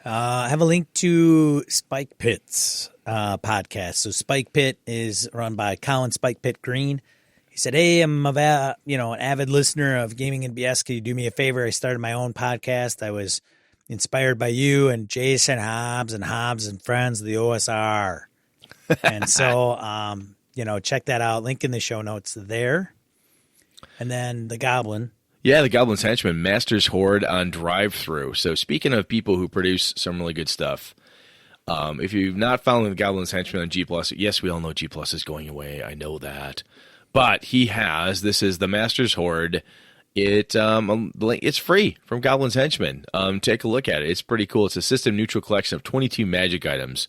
I have a link to Spike Pit's podcast. So Spike Pit is run by Colin Spike Pit Green. He said, hey, I'm an avid listener of Gaming and BS. Can you do me a favor? I started my own podcast. I was inspired by you and Jason Hobbs and Friends of the OSR. And so, check that out. Link in the show notes there. And then The Goblin. Yeah, The Goblin's Henchman, Master's Horde on Drive-Thru. So speaking of people who produce some really good stuff, if you've not followed The Goblin's Henchman on G+, yes, we all know G+ is going away. I know that. But this is the Master's Horde. It's free from Goblin's Henchman. Take a look at it. It's pretty cool. It's a system-neutral collection of 22 magic items.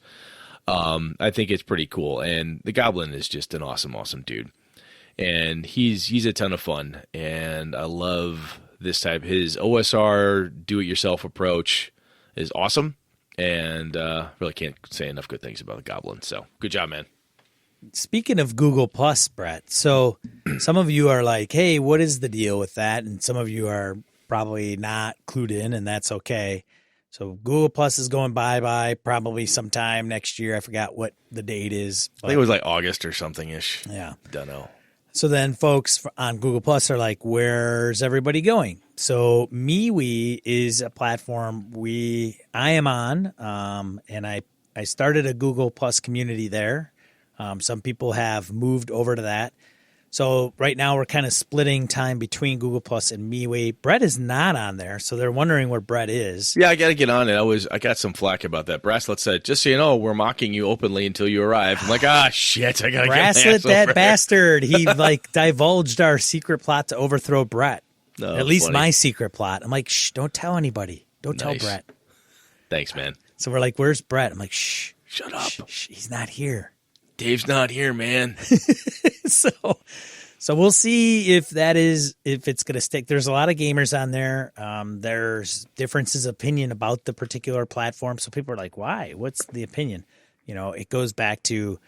I think it's pretty cool. And the Goblin is just an awesome, awesome dude. And he's a ton of fun, and I love this type. His OSR do-it-yourself approach is awesome, and really can't say enough good things about the Goblin. So good job, man. Speaking of Google Plus, Brett, so some of you are like, hey, what is the deal with that? And some of you are probably not clued in, and that's okay. So Google Plus is going bye-bye probably sometime next year. I forgot what the date is. I think it was like August or something-ish. Yeah. Don't know. So then folks on Google Plus are like, where's everybody going? So MeWe is a platform I am on, and I started a Google Plus community there. Some people have moved over to that. So right now we're kind of splitting time between Google Plus and MeWe. Brett is not on there, so they're wondering where Brett is. Yeah, I got to get on it. I got some flack about that. Bracelet said, just so you know, we're mocking you openly until you arrive. I'm like, shit, I got to get Bracelet, that bastard. He divulged our secret plot to overthrow Brett. No, at least funny. my secret plot. I'm like, shh, don't tell anybody. Don't tell Brett. Thanks, man. So we're like, where's Brett? I'm like, shh. Shut up. Shh, he's not here. Dave's not here, man. So we'll see if it's going to stick. There's a lot of gamers on there. There's differences of opinion about the particular platform. So people are like, why? What's the opinion? It goes back to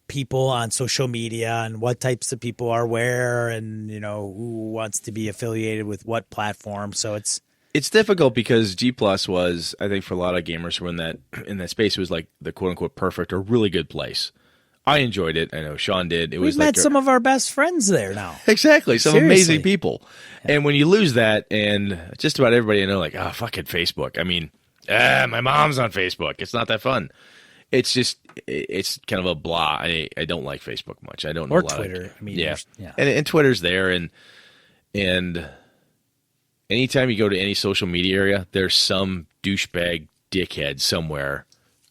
people on social media and what types of people are where and, who wants to be affiliated with what platform. So it's difficult because G+ was, I think, for a lot of gamers who were in that space, it was like the quote unquote perfect or really good place. I enjoyed it. I know Sean did. We've met some of our best friends there now. Exactly. Some Seriously. Amazing people. Yeah. And when you lose that, and just about everybody I know, like, fucking Facebook. I mean, my mom's on Facebook. It's not that fun. It's kind of a blah. I don't like Facebook much. I don't know or a lot Twitter. of, I mean, yeah. And Twitter's there, and anytime you go to any social media area, there's some douchebag dickhead somewhere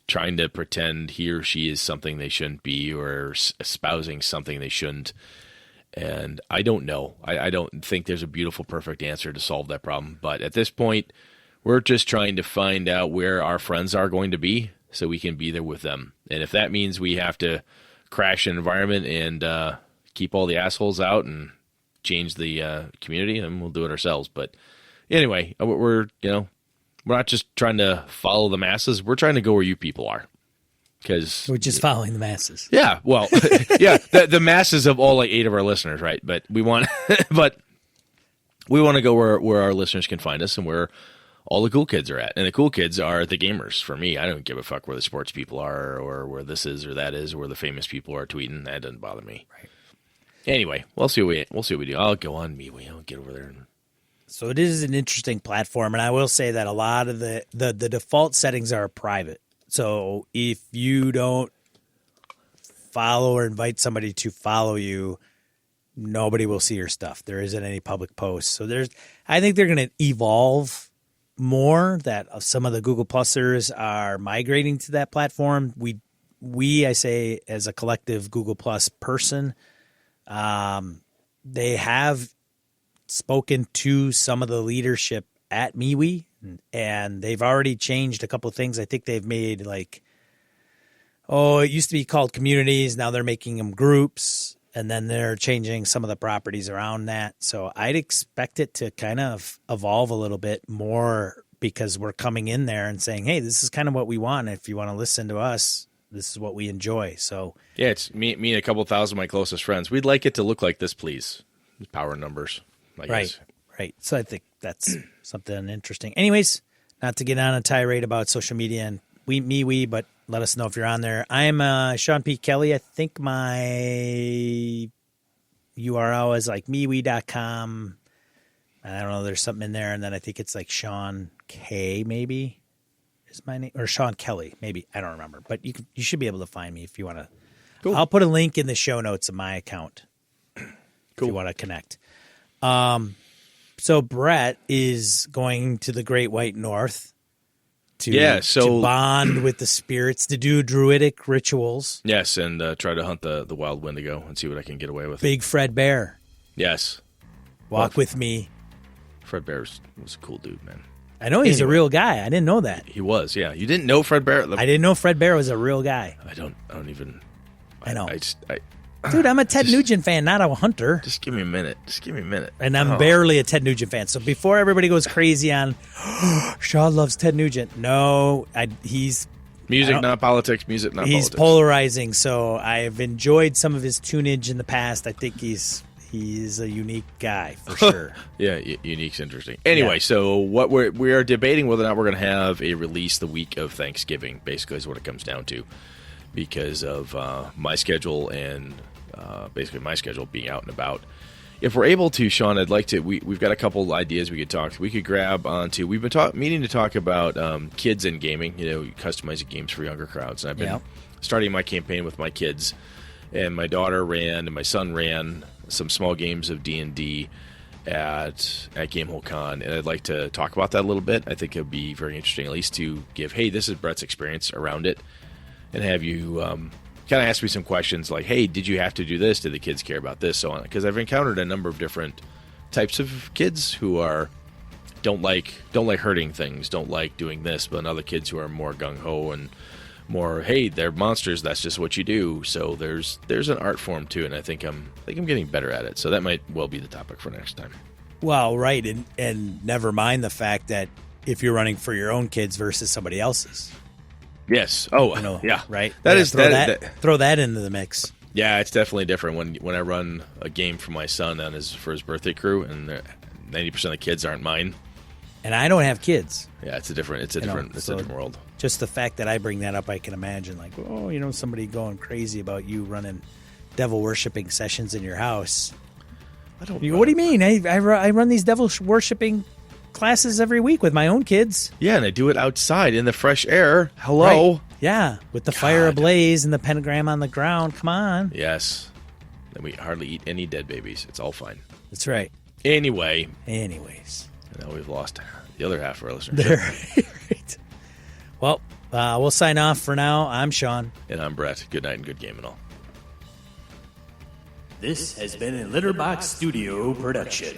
trying to pretend he or she is something they shouldn't be or espousing something they shouldn't. And I don't know. I don't think there's a beautiful, perfect answer to solve that problem. But at this point, we're just trying to find out where our friends are going to be so we can be there with them. And if that means we have to crash an environment and keep all the assholes out and change the community, and we'll do it ourselves. But anyway, we're not just trying to follow the masses. We're trying to go where you people are. Because we're just following the masses. Yeah, well, yeah, the masses of all like 8 of our listeners, right? But we want to go where our listeners can find us and where all the cool kids are at. And the cool kids are the gamers. For me, I don't give a fuck where the sports people are or where this is or that is, or where the famous people are tweeting. That doesn't bother me. Right. Anyway, we'll see what we do. I'll go on MeWe. I'll get over there. So it is an interesting platform, and I will say that a lot of the default settings are private. So if you don't follow or invite somebody to follow you, nobody will see your stuff. There isn't any public posts. So I think they're going to evolve more, that some of the Google Plusers are migrating to that platform. I say as a collective Google Plus person, they have spoken to some of the leadership at MeWe, and they've already changed a couple of things. I think they've made it used to be called communities. Now they're making them groups, and then they're changing some of the properties around that. So I'd expect it to kind of evolve a little bit more, because we're coming in there and saying, hey, this is kind of what we want. If you want to listen to us, this is what we enjoy. So yeah, it's me and a couple thousand of my closest friends. We'd like it to look like this, please. Power numbers. I guess. Right. So I think that's something interesting. Anyways, not to get on a tirade about social media and MeWe, but let us know if you're on there. I'm Sean P. Kelly. I think my URL is like MeWe.com. I don't know. There's something in there. And then I think it's like Sean K, maybe is my name, or Sean Kelly, maybe. I don't remember. But you should be able to find me if you want to. Cool. I'll put a link in the show notes of my account if you want to connect. So Brett is going to the Great White North to bond with the spirits, to do druidic rituals. Yes, and try to hunt the wild wendigo and see what I can get away with. Big Fred Bear. Yes. Walk with me. Fred Bear was a cool dude, man. I know he's a real guy. I didn't know that. He was, yeah. You didn't know Fred Bear? I didn't know Fred Bear was a real guy. I don't even. I know. I Dude, I'm a Ted Nugent fan, not a hunter. Just give me a minute. And I'm barely a Ted Nugent fan. So before everybody goes crazy on, Shaw loves Ted Nugent. No, he's... Music, not politics. Music, not he's politics. He's polarizing, so I've enjoyed some of his tunage in the past. I think he's a unique guy, for sure. Yeah, unique's interesting. Anyway, So what we are debating whether or not we're going to have a release the week of Thanksgiving, basically is what it comes down to, because of my schedule and basically my schedule being out and about. If we're able to, Sean, I'd like to. We've got a couple ideas we could talk. We could grab onto. We've been meaning to talk about kids and gaming. Customizing games for younger crowds. And I've been starting my campaign with my kids, and my daughter ran and my son ran some small games of D&D at Gamehole Con, and I'd like to talk about that a little bit. I think it would be very interesting, at least to give, hey, this is Brett's experience around it, and have you kind of ask me some questions like, hey, did you have to do this? Did the kids care about this? So on. Because I've encountered a number of different types of kids who don't like hurting things, don't like doing this, but other kids who are more gung-ho and more, hey, they're monsters, that's just what you do. So there's an art form too, and I think I'm getting better at it. So that might well be the topic for next time. Well, right, and never mind the fact that if you're running for your own kids versus somebody else's. Yes. Oh, yeah. Right. Throw that into the mix. Yeah, it's definitely different when I run a game for my son for his birthday crew, and 90% of the kids aren't mine. And I don't have kids. Yeah, it's a different world. Just the fact that I bring that up, I can imagine somebody going crazy about you running devil worshiping sessions in your house. What do you mean? I run these devil worshiping classes every week with my own kids. Yeah, and I do it outside in the fresh air. Hello. Right. Yeah, with the fire ablaze and the pentagram on the ground. Come on. Yes. And we hardly eat any dead babies. It's all fine. That's right. Anyways. Now we've lost the other half of our listeners. Right. Well, we'll sign off for now. I'm Sean. And I'm Brett. Good night and good game and all. This has been a Litterbox Studio production.